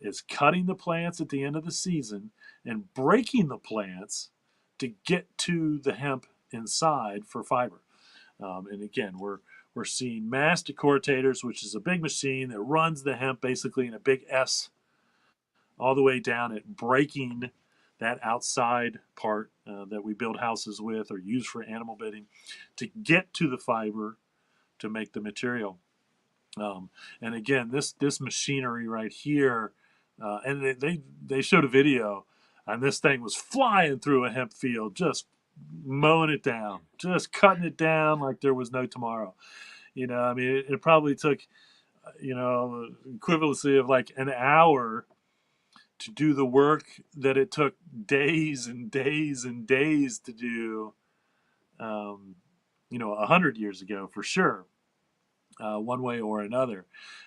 is cutting the plants at the end of the season and breaking the plants to get to the hemp inside for fiber. And again, we're seeing mass decortators, which is a big machine that runs the hemp basically in a big S all the way down at breaking that outside part that we build houses with or use for animal bedding to get to the fiber to make the material. And again, this machinery right here, and they showed a video, and this thing was flying through a hemp field, just mowing it down, just cutting it down like there was no tomorrow. I mean, it probably took, equivalency of like an hour to do the work that it took days and days and days to do, 100 years ago for sure, one way or another.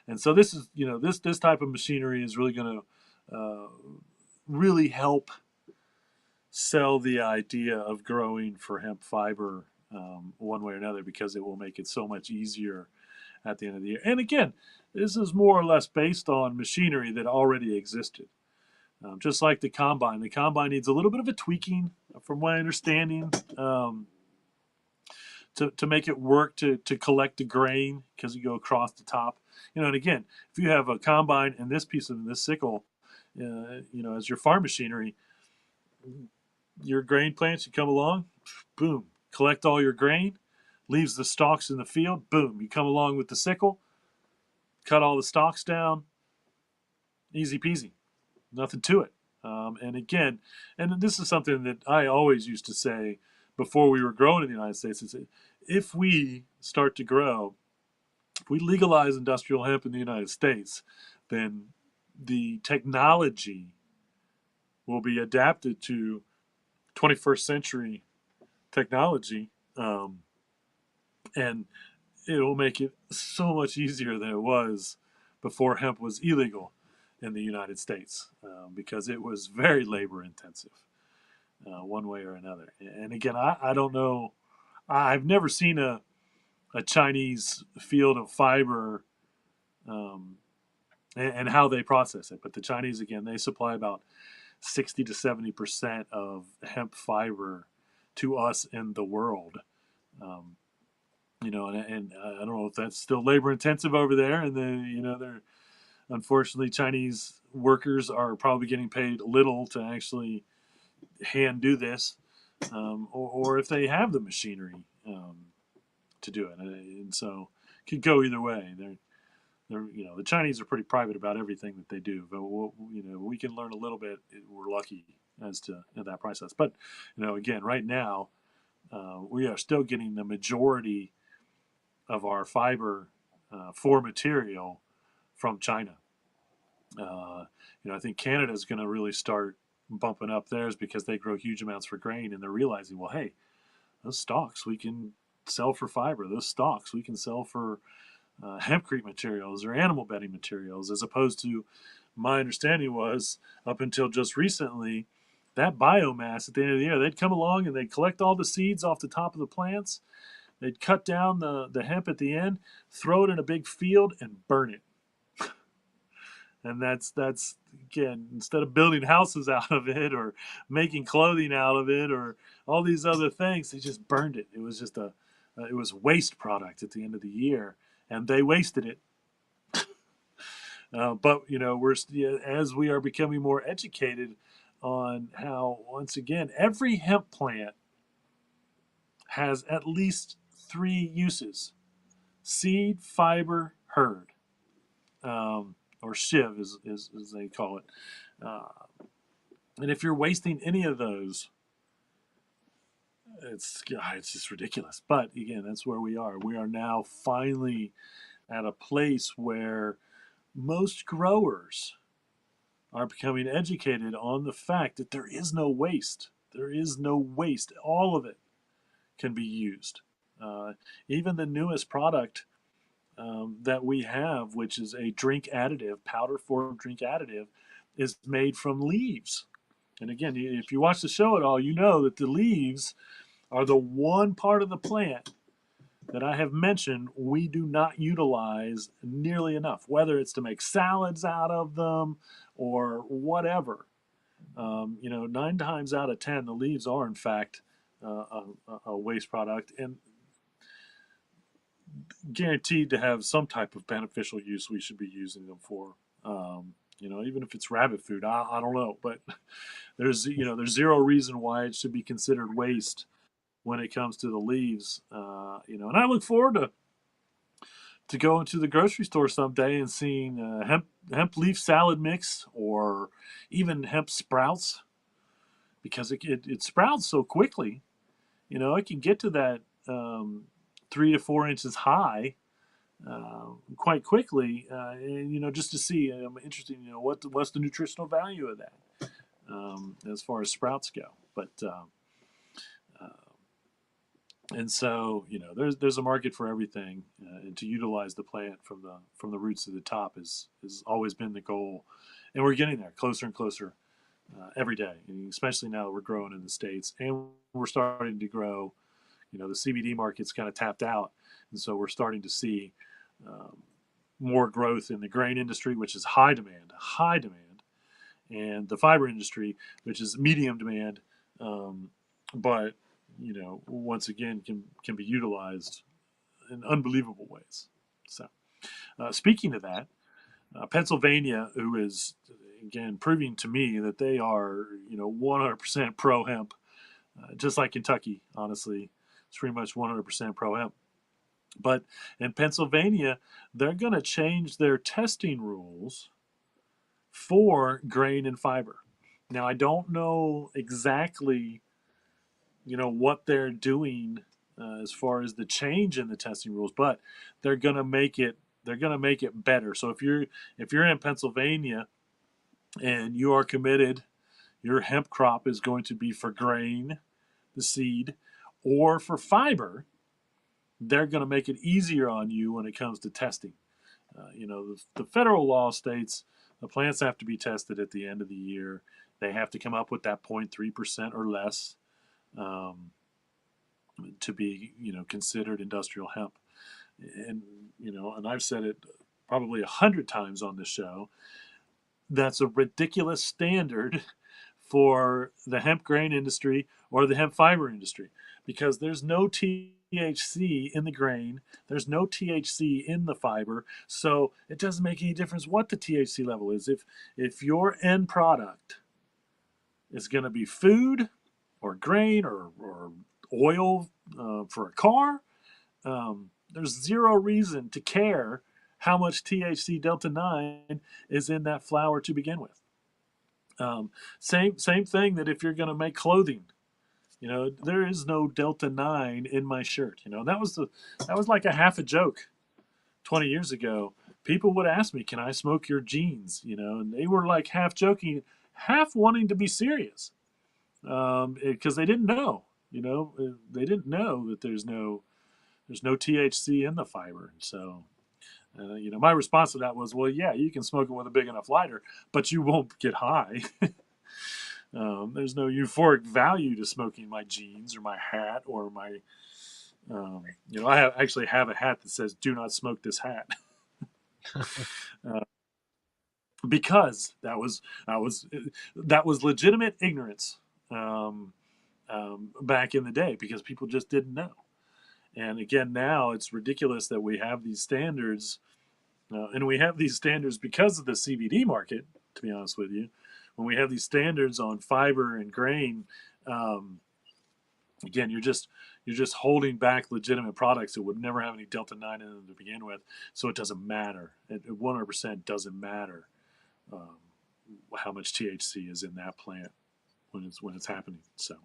And so this is, this type of machinery is really going to really help sell the idea of growing for hemp fiber, one way or another, because it will make it so much easier at the end of the year. And again, this is more or less based on machinery that already existed. Just like the combine needs a little bit of a tweaking, from my understanding, to make it work to collect the grain, because you go across the top. And again, if you have a combine and this piece of this sickle, as your farm machinery, your grain plants, you come along, boom, collect all your grain, leaves the stalks in the field, boom, you come along with the sickle, cut all the stalks down, easy peasy, nothing to it. And again, and this is something that I always used to say before we were growing in the United States, is if we start to grow, if we legalize industrial hemp in the United States, then the technology will be adapted to 21st century technology, and it will make it so much easier than it was before hemp was illegal in the United States, because it was very labor intensive, one way or another. And again, I don't know. I've never seen a Chinese field of fiber, um, and how they process it. But the Chinese, again, they supply about 60 to 70% of hemp fiber to us in the world. Um, and I don't know if that's still labor intensive over there. And they're, unfortunately, Chinese workers are probably getting paid little to actually hand do this, or if they have the machinery, to do it. And so it could go either way. The Chinese are pretty private about everything that they do, but we can learn a little bit. We're lucky as to that process. But again, right now, we are still getting the majority of our fiber, for material, from China. I think Canada is going to really start bumping up theirs, because they grow huge amounts for grain, and they're realizing, well, hey, those stalks we can sell for fiber. Those stalks we can sell for, hempcrete materials or animal bedding materials, as opposed to, my understanding was, up until just recently, that biomass at the end of the year, they'd come along and they'd collect all the seeds off the top of the plants, they'd cut down the hemp at the end, throw it in a big field, and burn it. And that's again, instead of building houses out of it, or making clothing out of it, or all these other things, they just burned it. It was just it was waste product at the end of the year, and they wasted it. But we're, as we are becoming more educated on how, once again, every hemp plant has at least three uses: seed, fiber, herd, or shiv, as they call it. Uh, and if you're wasting any of those, it's just ridiculous. But again, that's where we are. We are now finally at a place where most growers are becoming educated on the fact that there is no waste. There is no waste. All of it can be used. Uh, Even the newest product, that we have, which is a drink additive, powder form drink additive, is made from leaves. And again, if you watch the show at all, you know that the leaves are the one part of the plant that I have mentioned we do not utilize nearly enough, whether it's to make salads out of them or whatever. 9 times out of 10, the leaves are, in fact, a waste product, and guaranteed to have some type of beneficial use we should be using them for. Even if it's rabbit food, I don't know, but there's zero reason why it should be considered waste when it comes to the leaves. And I look forward to go into the grocery store someday and seeing hemp leaf salad mix or even hemp sprouts, because it sprouts so quickly. It can get to that 3 to 4 inches high quite quickly, and just to see. I'm interested. What's the nutritional value of that as far as sprouts go, but. Uh, and so there's a market for everything, and to utilize the plant from the roots to the top is always been the goal, and we're getting there closer and closer every day, and especially now that we're growing in the States and we're starting to grow. The CBD market's kind of tapped out, and so we're starting to see um, more growth in the grain industry, which is high demand, and the fiber industry, which is medium demand, but once again can be utilized in unbelievable ways. So, speaking of that, Pennsylvania, who is again proving to me that they are 100% pro hemp, just like Kentucky. Honestly, it's pretty much 100% pro hemp. But in Pennsylvania, they're going to change their testing rules for grain and fiber. Now, I don't know exactly, what they're doing as far as the change in the testing rules, but they're going to make it. They're going to make it better. So if you're in Pennsylvania and you are committed, your hemp crop is going to be for grain, the seed, or for fiber. They're going to make it easier on you when it comes to testing. The federal law states the plants have to be tested at the end of the year. They have to come up with that 0.3% or less um, to be, considered industrial hemp. And and I've said it probably 100 times on this show. That's a ridiculous standard for the hemp grain industry or the hemp fiber industry, because there's no THC in the grain, there's no THC in the fiber, so it doesn't make any difference what the THC level is. If your end product is going to be food or grain or oil for a car, there's zero reason to care how much THC delta 9 is in that flower to begin with. Same thing that if you're going to make clothing, there is no delta 9 in my shirt. That was like a half a joke 20 years ago. People would ask me, "Can I smoke your jeans?" And they were like half joking, half wanting to be serious, because they didn't know. They didn't know that there's no THC in the fiber. So, my response to that was, well, yeah, you can smoke it with a big enough lighter, but you won't get high. There's no euphoric value to smoking my jeans or my hat or my, actually have a hat that says "Do not smoke this hat," uh, because that was legitimate ignorance back in the day, because people just didn't know. And again, now it's ridiculous that we have these standards, and we have these standards because of the CBD market. To be honest with you, when we have these standards on fiber and grain, um, again, you're just holding back legitimate products that would never have any delta 9 in them to begin with. So it doesn't matter. It 100% doesn't matter um, how much THC is in that plant when it's happening. So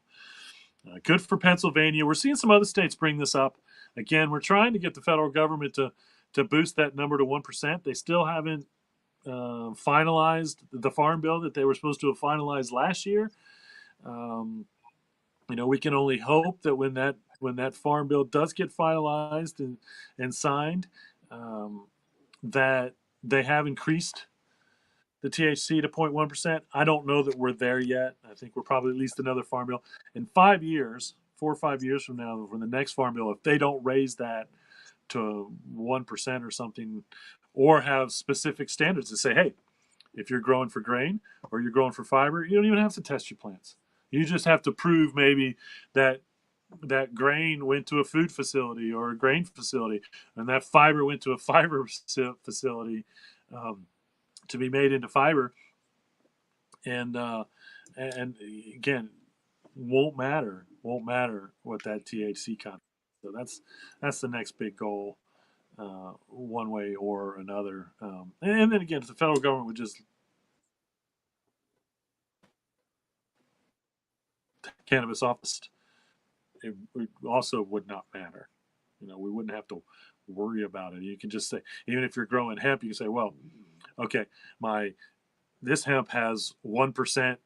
good for Pennsylvania. We're seeing some other states bring this up. Again, we're trying to get the federal government to boost that number to 1%. They still haven't finalized the farm bill that they were supposed to have finalized last year. Um, we can only hope that when that farm bill does get finalized and signed, um, that they have increased the THC to 0.1%. I don't know that we're there yet. I think we're probably at least another farm bill in 5 years, 4 or 5 years from now, from the next farm bill. If they don't raise that to 1% or something, or have specific standards to say, hey, if you're growing for grain or you're growing for fiber, you don't even have to test your plants. You just have to prove maybe that that grain went to a food facility or a grain facility, and that fiber went to a fiber facility um, to be made into fiber. And again, won't matter what that THC content. So that's the next big goal one way or another. And then again, if the federal government would just take cannabis off the list, it also would not matter. We wouldn't have to worry about it. You can just say, even if you're growing hemp, you can say, well, okay, my this hemp has 1%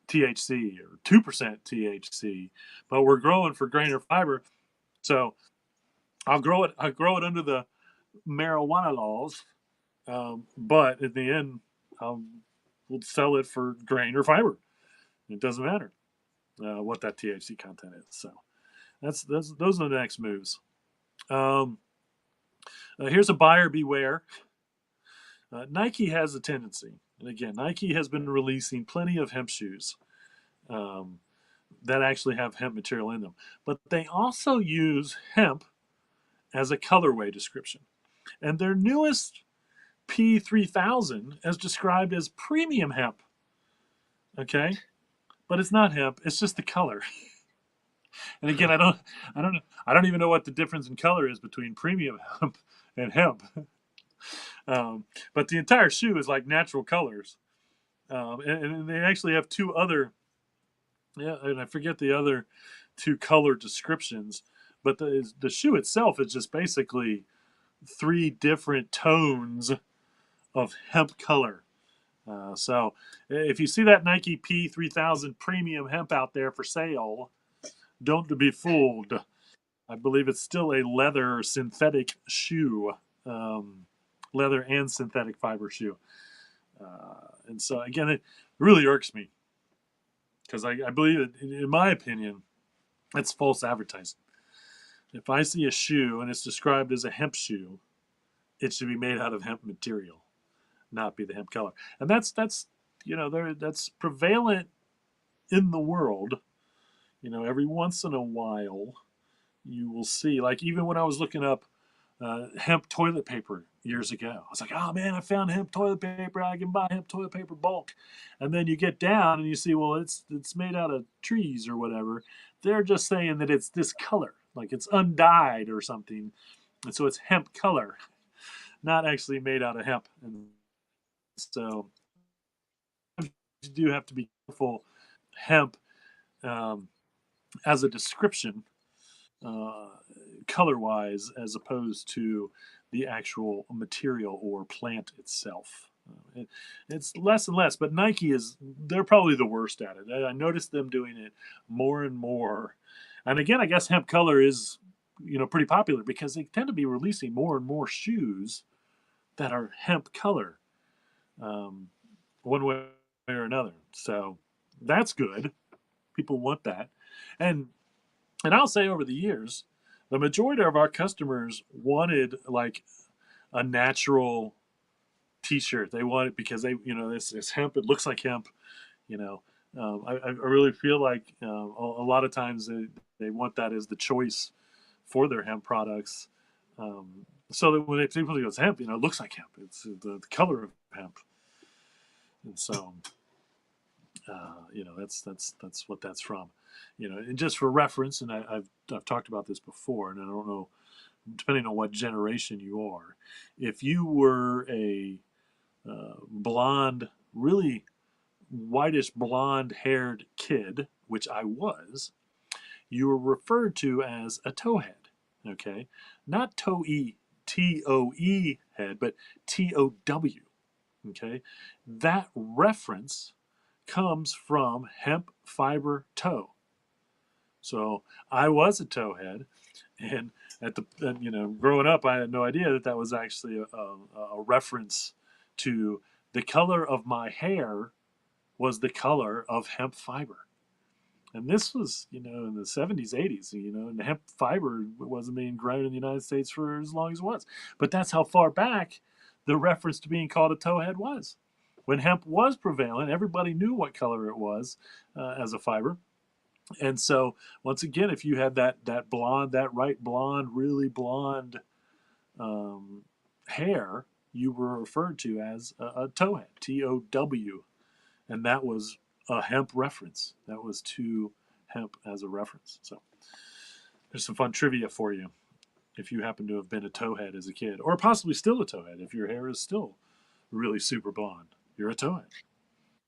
THC or 2% THC, but we're growing for grain or fiber, so I'll grow it. I grow it under the marijuana laws, but in the end, I'll we'll sell it for grain or fiber. It doesn't matter what that THC content is. So that's those are the next moves. Um, Here's a buyer beware. Nike has a tendency, and again, Nike has been releasing plenty of hemp shoes um, that actually have hemp material in them, but they also use hemp as a colorway description. And their newest P3000 is described as premium hemp. Okay, but it's not hemp; it's just the color. And again, I don't even know what the difference in color is between premium hemp and hemp. But the entire shoe is like natural colors, and they actually have two other, yeah, and I forget the other two color descriptions, but the shoe itself is just basically three different tones of hemp color. So if you see that Nike P3000 premium hemp out there for sale, don't be fooled. I believe it's still a leather synthetic shoe, um, leather and synthetic fiber shoe. And so again, it really irks me because I believe it, in my opinion, it's false advertising. If I see a shoe and it's described as a hemp shoe, it should be made out of hemp material, not be the hemp color. And that's that's prevalent in the world. Every once in a while, you will see, like even when I was looking up hemp toilet paper years ago, I was like, oh man, I found hemp toilet paper. I can buy hemp toilet paper bulk. And then you get down and you see, well, it's made out of trees or whatever. They're just saying that it's this color, like it's undyed or something, and so it's hemp color, not actually made out of hemp. And so you do have to be careful hemp um, as a description, uh, color wise, as opposed to the actual material or plant itself. It's less and less, but Nike they're probably the worst at it. I noticed them doing it more and more. And again, I guess hemp color is pretty popular because they tend to be releasing more and more shoes that are hemp color, um, one way or another. So that's good. People want that, and I'll say over the years, the majority of our customers wanted like a natural T-shirt. They want it because it's hemp. It looks like hemp. You know, I really feel like a lot of times they want that as the choice for their hemp products. So that when people go, it's hemp, it looks like hemp. It's the color of hemp, and so that's what that's from. And just for reference, and I've talked about this before, and I don't know, depending on what generation you are, if you were a blonde, really whitish blonde haired kid, which I was, you were referred to as a towhead. Okay, not TOE head, but TOW. Okay, that reference comes from hemp fiber tow. So I was a towhead, and growing up, I had no idea that was actually a reference to the color of my hair was the color of hemp fiber. And this was, in the 70s, 80s, and hemp fiber wasn't being grown in the United States for as long as it was. But that's how far back the reference to being called a towhead was. When hemp was prevalent, everybody knew what color it was as a fiber. And so, once again, if you had that blonde, that right blonde, really blonde um, hair, you were referred to as a towhead, TOW, and that was a hemp reference. That was to hemp as a reference. So there's some fun trivia for you. if you happen to have been a towhead as a kid, or possibly still a towhead if your hair is still really super blonde. You're a towhead.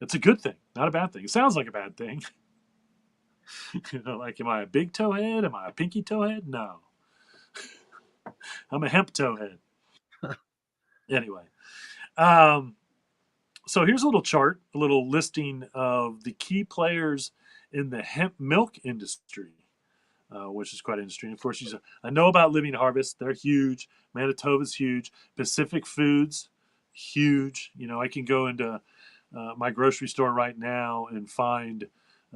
It's a good thing, not a bad thing. It sounds like a bad thing. Like, am I a big towhead? Am I a pinky towhead? No, I'm a hemp towhead. Anyway, um, so here's a little chart, a little listing of the key players in the hemp milk industry, which is quite interesting. Of course, I know about Living Harvest; they're huge. Manitoba's huge. Pacific Foods, huge. I can go into my grocery store right now and find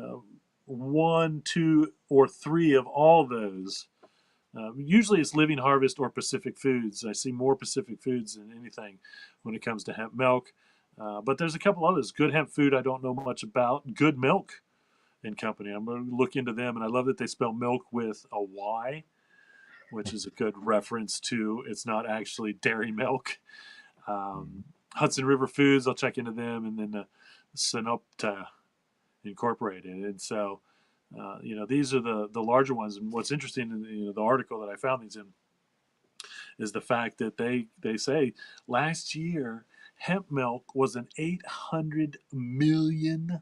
uh, one, two, or three of all those. Usually it's Living Harvest or Pacific Foods. I see more Pacific Foods than anything when it comes to hemp milk. But there's a couple others. Good Hemp Food, I don't know much about. Good Milk and Company. I'm going to look into them, and I love that they spell milk with a Y, which is a good reference to it's not actually dairy milk. Hudson River Foods, I'll check into them, and then Sinopta Incorporated. And so, these are the larger ones. And what's interesting in the article that I found these in is the fact that they say last year hemp milk was an $800 million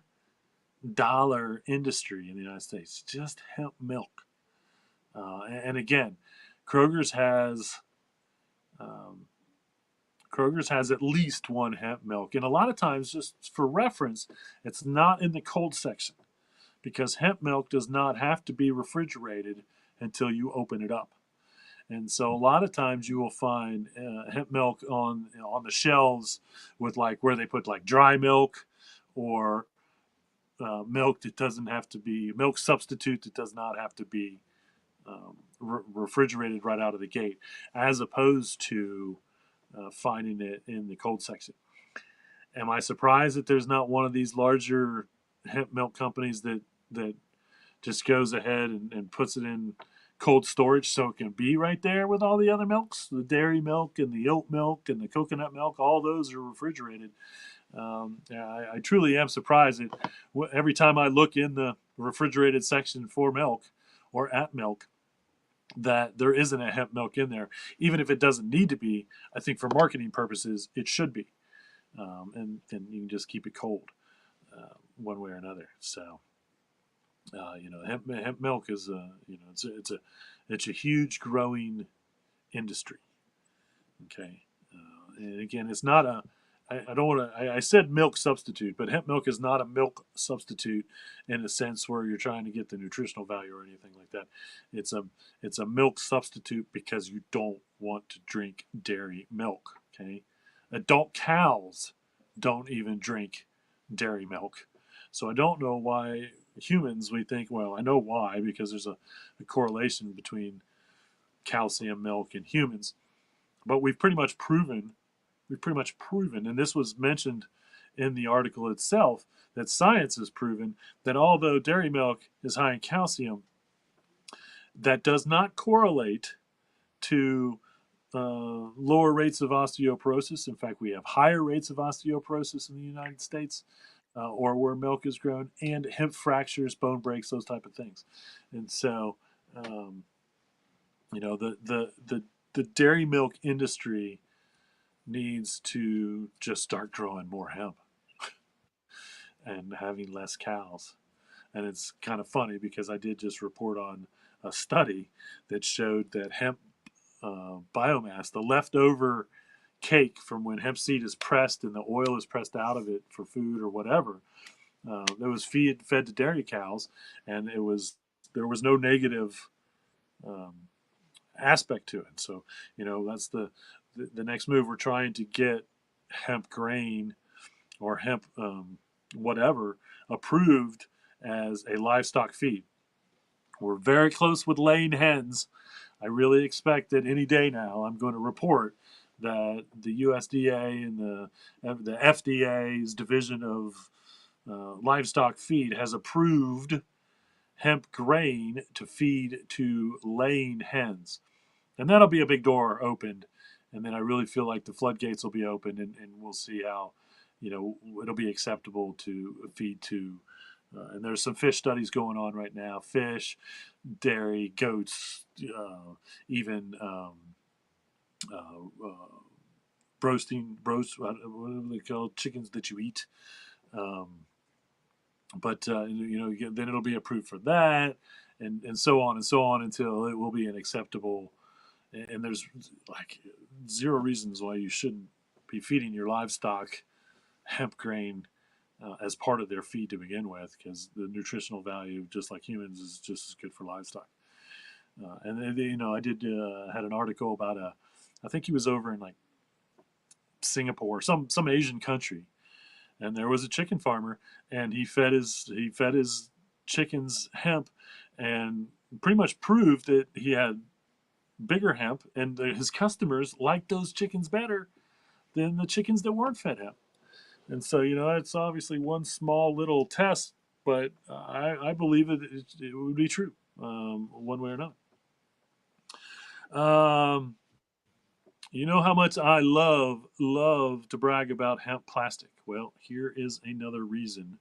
industry in the United States, just hemp milk. And again, Kroger's has um, Kroger's has at least one hemp milk, and a lot of times, just for reference, it's not in the cold section because hemp milk does not have to be refrigerated until you open it up. And so a lot of times you will find hemp milk on the shelves with like where they put like dry milk or milk that doesn't have to be milk substitute that does not have to be refrigerated right out of the gate, as opposed to finding it in the cold section. Am I surprised that there's not one of these larger hemp milk companies that just goes ahead and puts it in cold storage so it can be right there with all the other milks? The dairy milk and the oat milk and the coconut milk, all those are refrigerated. Yeah, I truly am surprised that every time I look in the refrigerated section for milk or at milk, that there isn't a hemp milk in there. Even if it doesn't need to be, I think for marketing purposes, it should be. And you can just keep it cold one way or another. So, hemp milk is it's a huge growing industry. Okay, and again, it's not a I don't want to. I said milk substitute, but hemp milk is not a milk substitute in a sense where you're trying to get the nutritional value or anything like that. It's a it's a milk substitute because you don't want to drink dairy milk. Okay, adult cows don't even drink dairy milk, so I don't know why humans we think. Well, I know why because there's a correlation between calcium milk and humans, but we've pretty much proven, and this was mentioned in the article itself, that science has proven that although dairy milk is high in calcium, that does not correlate to lower rates of osteoporosis. In fact, we have higher rates of osteoporosis in the United States, or where milk is grown, and hip fractures, bone breaks, those type of things. And so, um, the dairy milk industry needs to just start growing more hemp and having less cows. And it's kind of funny because I did just report on a study that showed that hemp biomass, the leftover cake from when hemp seed is pressed and the oil is pressed out of it for food or whatever, that was fed to dairy cows, and there was no negative um, aspect to it. So that's the next move. We're trying to get hemp grain or hemp whatever approved as a livestock feed. We're very close with laying hens. I really expect that any day now I'm going to report that the USDA and the FDA's division of livestock feed has approved hemp grain to feed to laying hens. And that'll be a big door opened. And then I really feel like the floodgates will be opened, and we'll see how, it'll be acceptable to feed to And there's some fish studies going on right now. Fish, dairy, goats, even what do they call chickens that you eat? Um, but then it'll be approved for that, and so on and so on until it will be an acceptable. And there's like zero reasons why you shouldn't be feeding your livestock hemp grain as part of their feed to begin with, because the nutritional value, just like humans, is just as good for livestock. I did had an article about I think he was over in like Singapore, some Asian country, and there was a chicken farmer, and he fed his chickens hemp, and pretty much proved that he had bigger hemp, and his customers liked those chickens better than the chickens that weren't fed hemp. And so, it's obviously one small little test, but I believe it would be true, one way or another. Um, you know how much I love to brag about hemp plastic. Well, here is another reason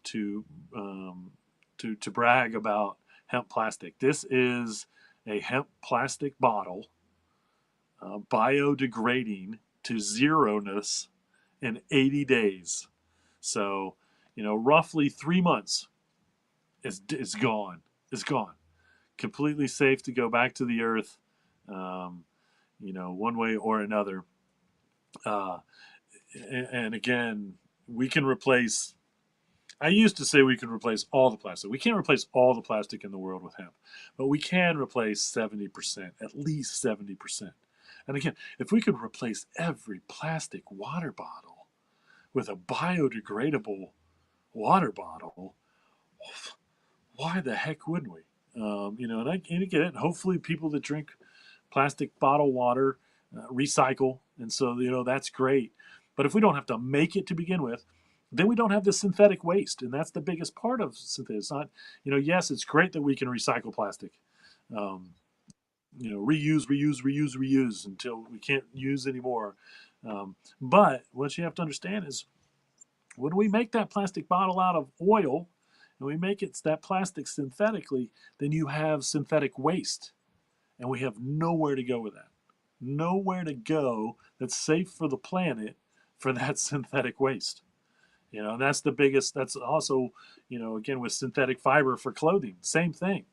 to um, to brag about hemp plastic. This is a hemp plastic bottle, biodegrading to zeroness in 80 days. So, roughly 3 months, it's gone. It's gone. Completely safe to go back to the earth, um, one way or another. Uh, and again, we can replace. I used to say we could replace all the plastic. We can't replace all the plastic in the world with hemp, but we can replace 70%, at least 70%. And again, if we could replace every plastic water bottle with a biodegradable water bottle, why the heck wouldn't we? And I get it. Hopefully, people that drink plastic bottle water recycle, and so that's great. But if we don't have to make it to begin with, then we don't have the synthetic waste, and that's the biggest part of synthetic. It's not, yes, it's great that we can recycle plastic, um, reuse until we can't use anymore. But what you have to understand is when we make that plastic bottle out of oil and we make it that plastic synthetically, then you have synthetic waste, and we have nowhere to go with that. Nowhere to go that's safe for the planet for that synthetic waste. And that's the biggest. That's also, again with synthetic fiber for clothing, same thing.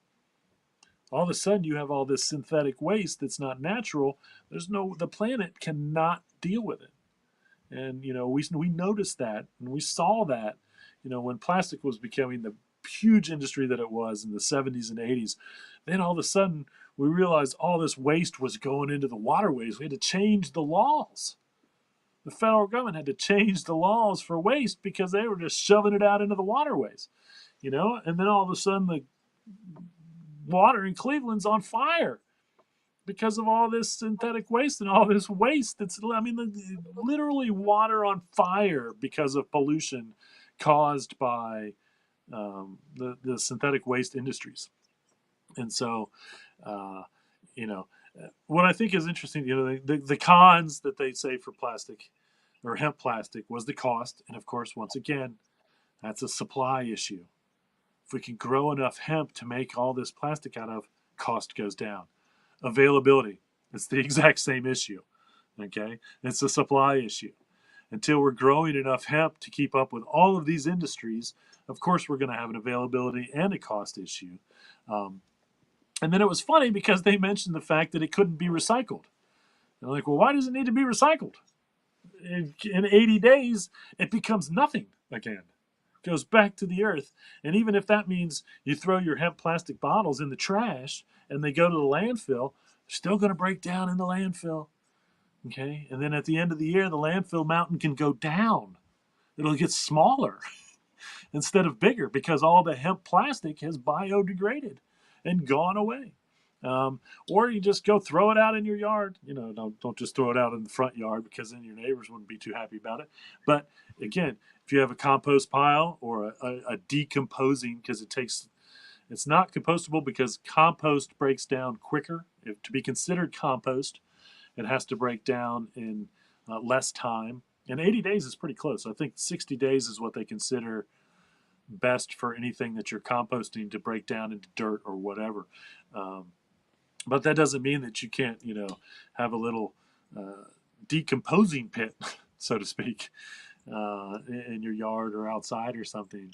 All of a sudden, you have all this synthetic waste that's not natural. The planet cannot deal with it. And we noticed that, and we saw that, when plastic was becoming the huge industry that it was in the 70s and 80s. Then all of a sudden we realized all this waste was going into the waterways. We had to change the laws. The federal government had to change the laws for waste because they were just shoving it out into the waterways. And then all of a sudden the water in Cleveland's on fire because of all this synthetic waste and all this waste that's, literally water on fire because of pollution caused by the synthetic waste industries. And so, uh, you know, what I think is interesting, the cons that they say for plastic or hemp plastic was the cost. And of course, once again, that's a supply issue. If we can grow enough hemp to make all this plastic out of, cost goes down. Availability, it's the exact same issue. Okay, it's a supply issue. Until we're growing enough hemp to keep up with all of these industries, of course, we're going to have an availability and a cost issue. Um, and then it was funny because they mentioned the fact that it couldn't be recycled. They're like, well, why does it need to be recycled? In 80 days, it becomes nothing again. It goes back to the earth. And even if that means you throw your hemp plastic bottles in the trash and they go to the landfill, they're still going to break down in the landfill. Okay. And then at the end of the year, the landfill mountain can go down. It'll get smaller instead of bigger because all the hemp plastic has biodegraded and gone away. Or you just go throw it out in your yard. Don't just throw it out in the front yard because then your neighbors wouldn't be too happy about it. But again, if you have a compost pile or a decomposing, because it's not compostable because compost breaks down quicker. To be considered compost, it has to break down in less time. And 80 days is pretty close. I think 60 days is what they consider best for anything that you're composting to break down into dirt or whatever. Um, but that doesn't mean that you can't, have a little uh, decomposing pit, so to speak, in your yard or outside or something,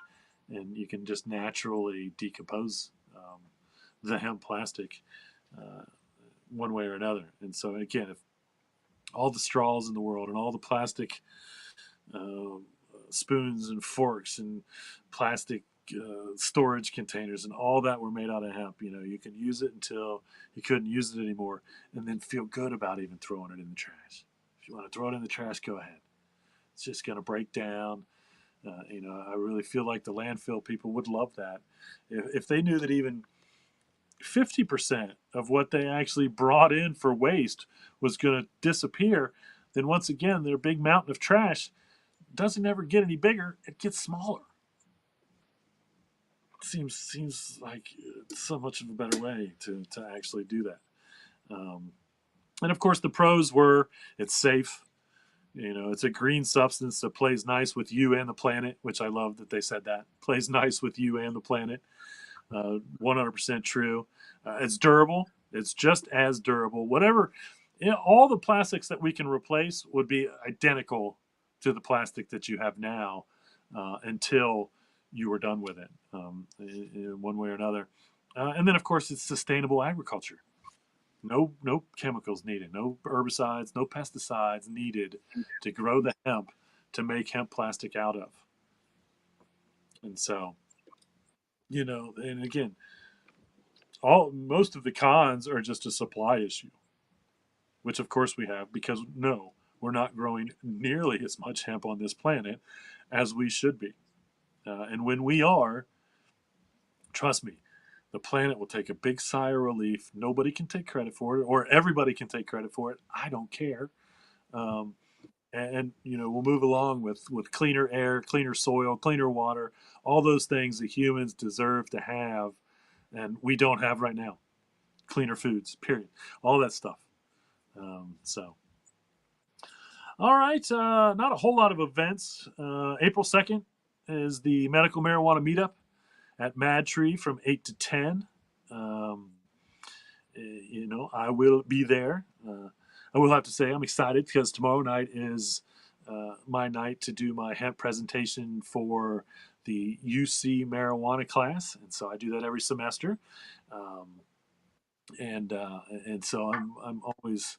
and you can just naturally decompose the hemp plastic uh, one way or another. And so, again, if all the straws in the world and all the plastic uh, spoons and forks and plastic storage containers and all that were made out of hemp, you can use it until you couldn't use it anymore, and then feel good about even throwing it in the trash. If you want to throw it in the trash, go ahead. It's just going to break down. I really feel like the landfill people would love that if they knew that even 50% of what they actually brought in for waste was going to disappear. Then once again, their big mountain of trash doesn't ever get any bigger; it gets smaller. Seems like so much of a better way to actually do that. Um, and of course, the pros were it's safe. It's a green substance that plays nice with you and the planet, which I love that they said that plays nice with you and the planet. 100% true. It's durable. It's just as durable. Whatever, all the plastics that we can replace would be identical to the plastic that you have now until you were done with it, in one way or another. And then, of course, it's sustainable agriculture. No chemicals needed. No herbicides. No pesticides needed to grow the hemp to make hemp plastic out of. And so, and again, all most of the cons are just a supply issue, which of course we have because no, we're not growing nearly as much hemp on this planet as we should be. And when we are, trust me, the planet will take a big sigh of relief. Nobody can take credit for it, or everybody can take credit for it. I don't care. Um, and we'll move along with cleaner air, cleaner soil, cleaner water, all those things that humans deserve to have, and we don't have right now. Cleaner foods, period. All that stuff. So, all right, not a whole lot of events. April 2nd is the medical marijuana meetup at Mad Tree from 8 to 10. Um, I will be there. I will have to say I'm excited because tomorrow night is my night to do my hemp presentation for the UC marijuana class, and so I do that every semester. Um, and so I'm always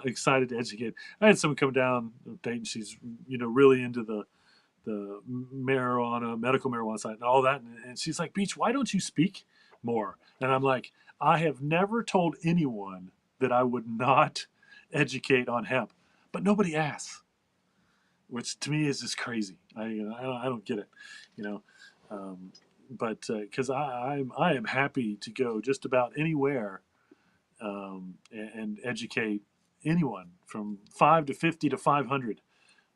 excited to educate. I had someone come down, Dayton. She's really into the marijuana, medical marijuana side, and all that. And she's like, Beach, why don't you speak more? And I'm like, I have never told anyone that I would not educate on hemp, but nobody asks, which to me is just crazy. I don't get it, you know. Um, but because I am happy to go just about anywhere and educate anyone from 5 to 50 to 500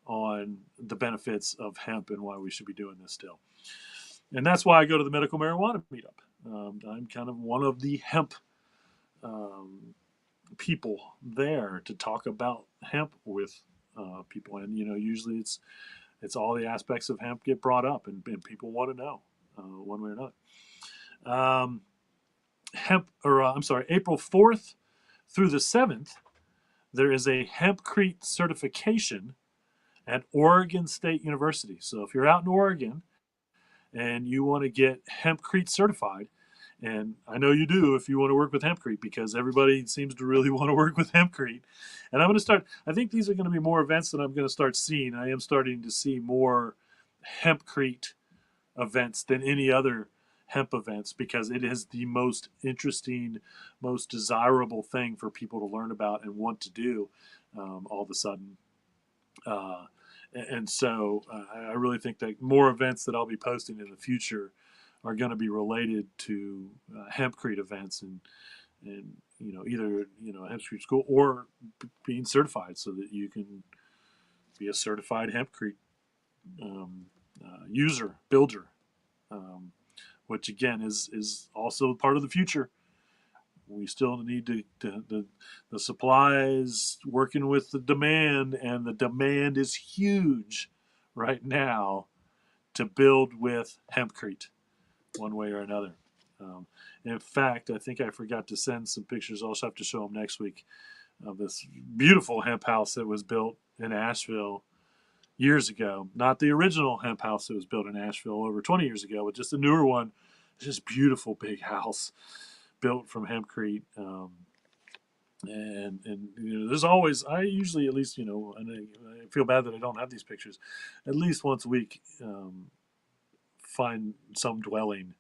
on the benefits of hemp and why we should be doing this still. And that's why I go to the medical marijuana meetup. I'm kind of one of the hemp um, people there to talk about hemp with people, and usually it's all the aspects of hemp get brought up, and people want to know one way or another. I'm sorry, April 4th through the 7th, there is a hempcrete certification at Oregon State University. So if you're out in Oregon and you want to get hempcrete certified, and I know you do if you want to work with hempcrete because everybody seems to really want to work with hempcrete. And I'm going to start, I think these are going to be more events that I'm going to start seeing. I am starting to see more hempcrete events than any other hemp events because it is the most interesting, most desirable thing for people to learn about and want to do all of a sudden. Uh, and so I really think that more events that I'll be posting in the future are going to be related to hempcrete events and either hempcrete school or being certified so that you can be a certified hempcrete user builder, um, which again is also part of the future. We still need the supplies working with the demand, and the demand is huge right now to build with hempcrete, one way or another. Um, in fact, I think I forgot to send some pictures. I'll also have to show them next week of this beautiful hemp house that was built in Asheville years ago. Not the original hemp house that was built in Asheville over 20 years ago, but just a newer one. It's just beautiful big house built from hempcrete. And there's always, I usually, at least, and I feel bad that I don't have these pictures, at least once a week, find some dwelling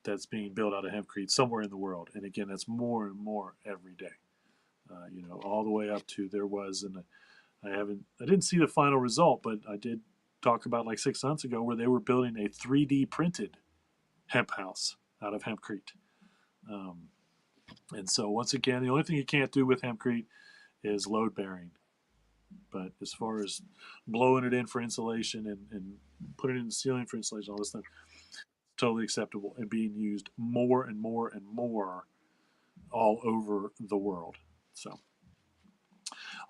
that's being built out of hempcrete somewhere in the world. And again, that's more and more every day. All the way up to there was, and I didn't see the final result, but I did talk about like 6 months ago where they were building a 3D printed hemp house out of hempcrete. And so once again, the only thing you can't do with hempcrete is load bearing. But as far as blowing it in for insulation and putting it in the ceiling for insulation, all this stuff, totally acceptable and being used more and more and more all over the world. So,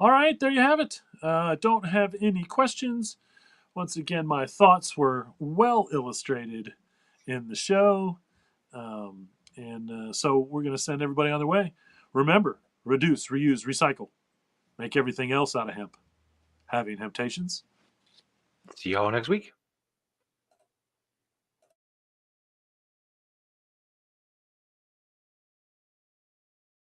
all right, there you have it. I don't have any questions. Once again, my thoughts were well illustrated in the show. And so we're going to send everybody on their way. Remember, reduce, reuse, recycle. Make everything else out of hemp. Having temptations. See y'all next week.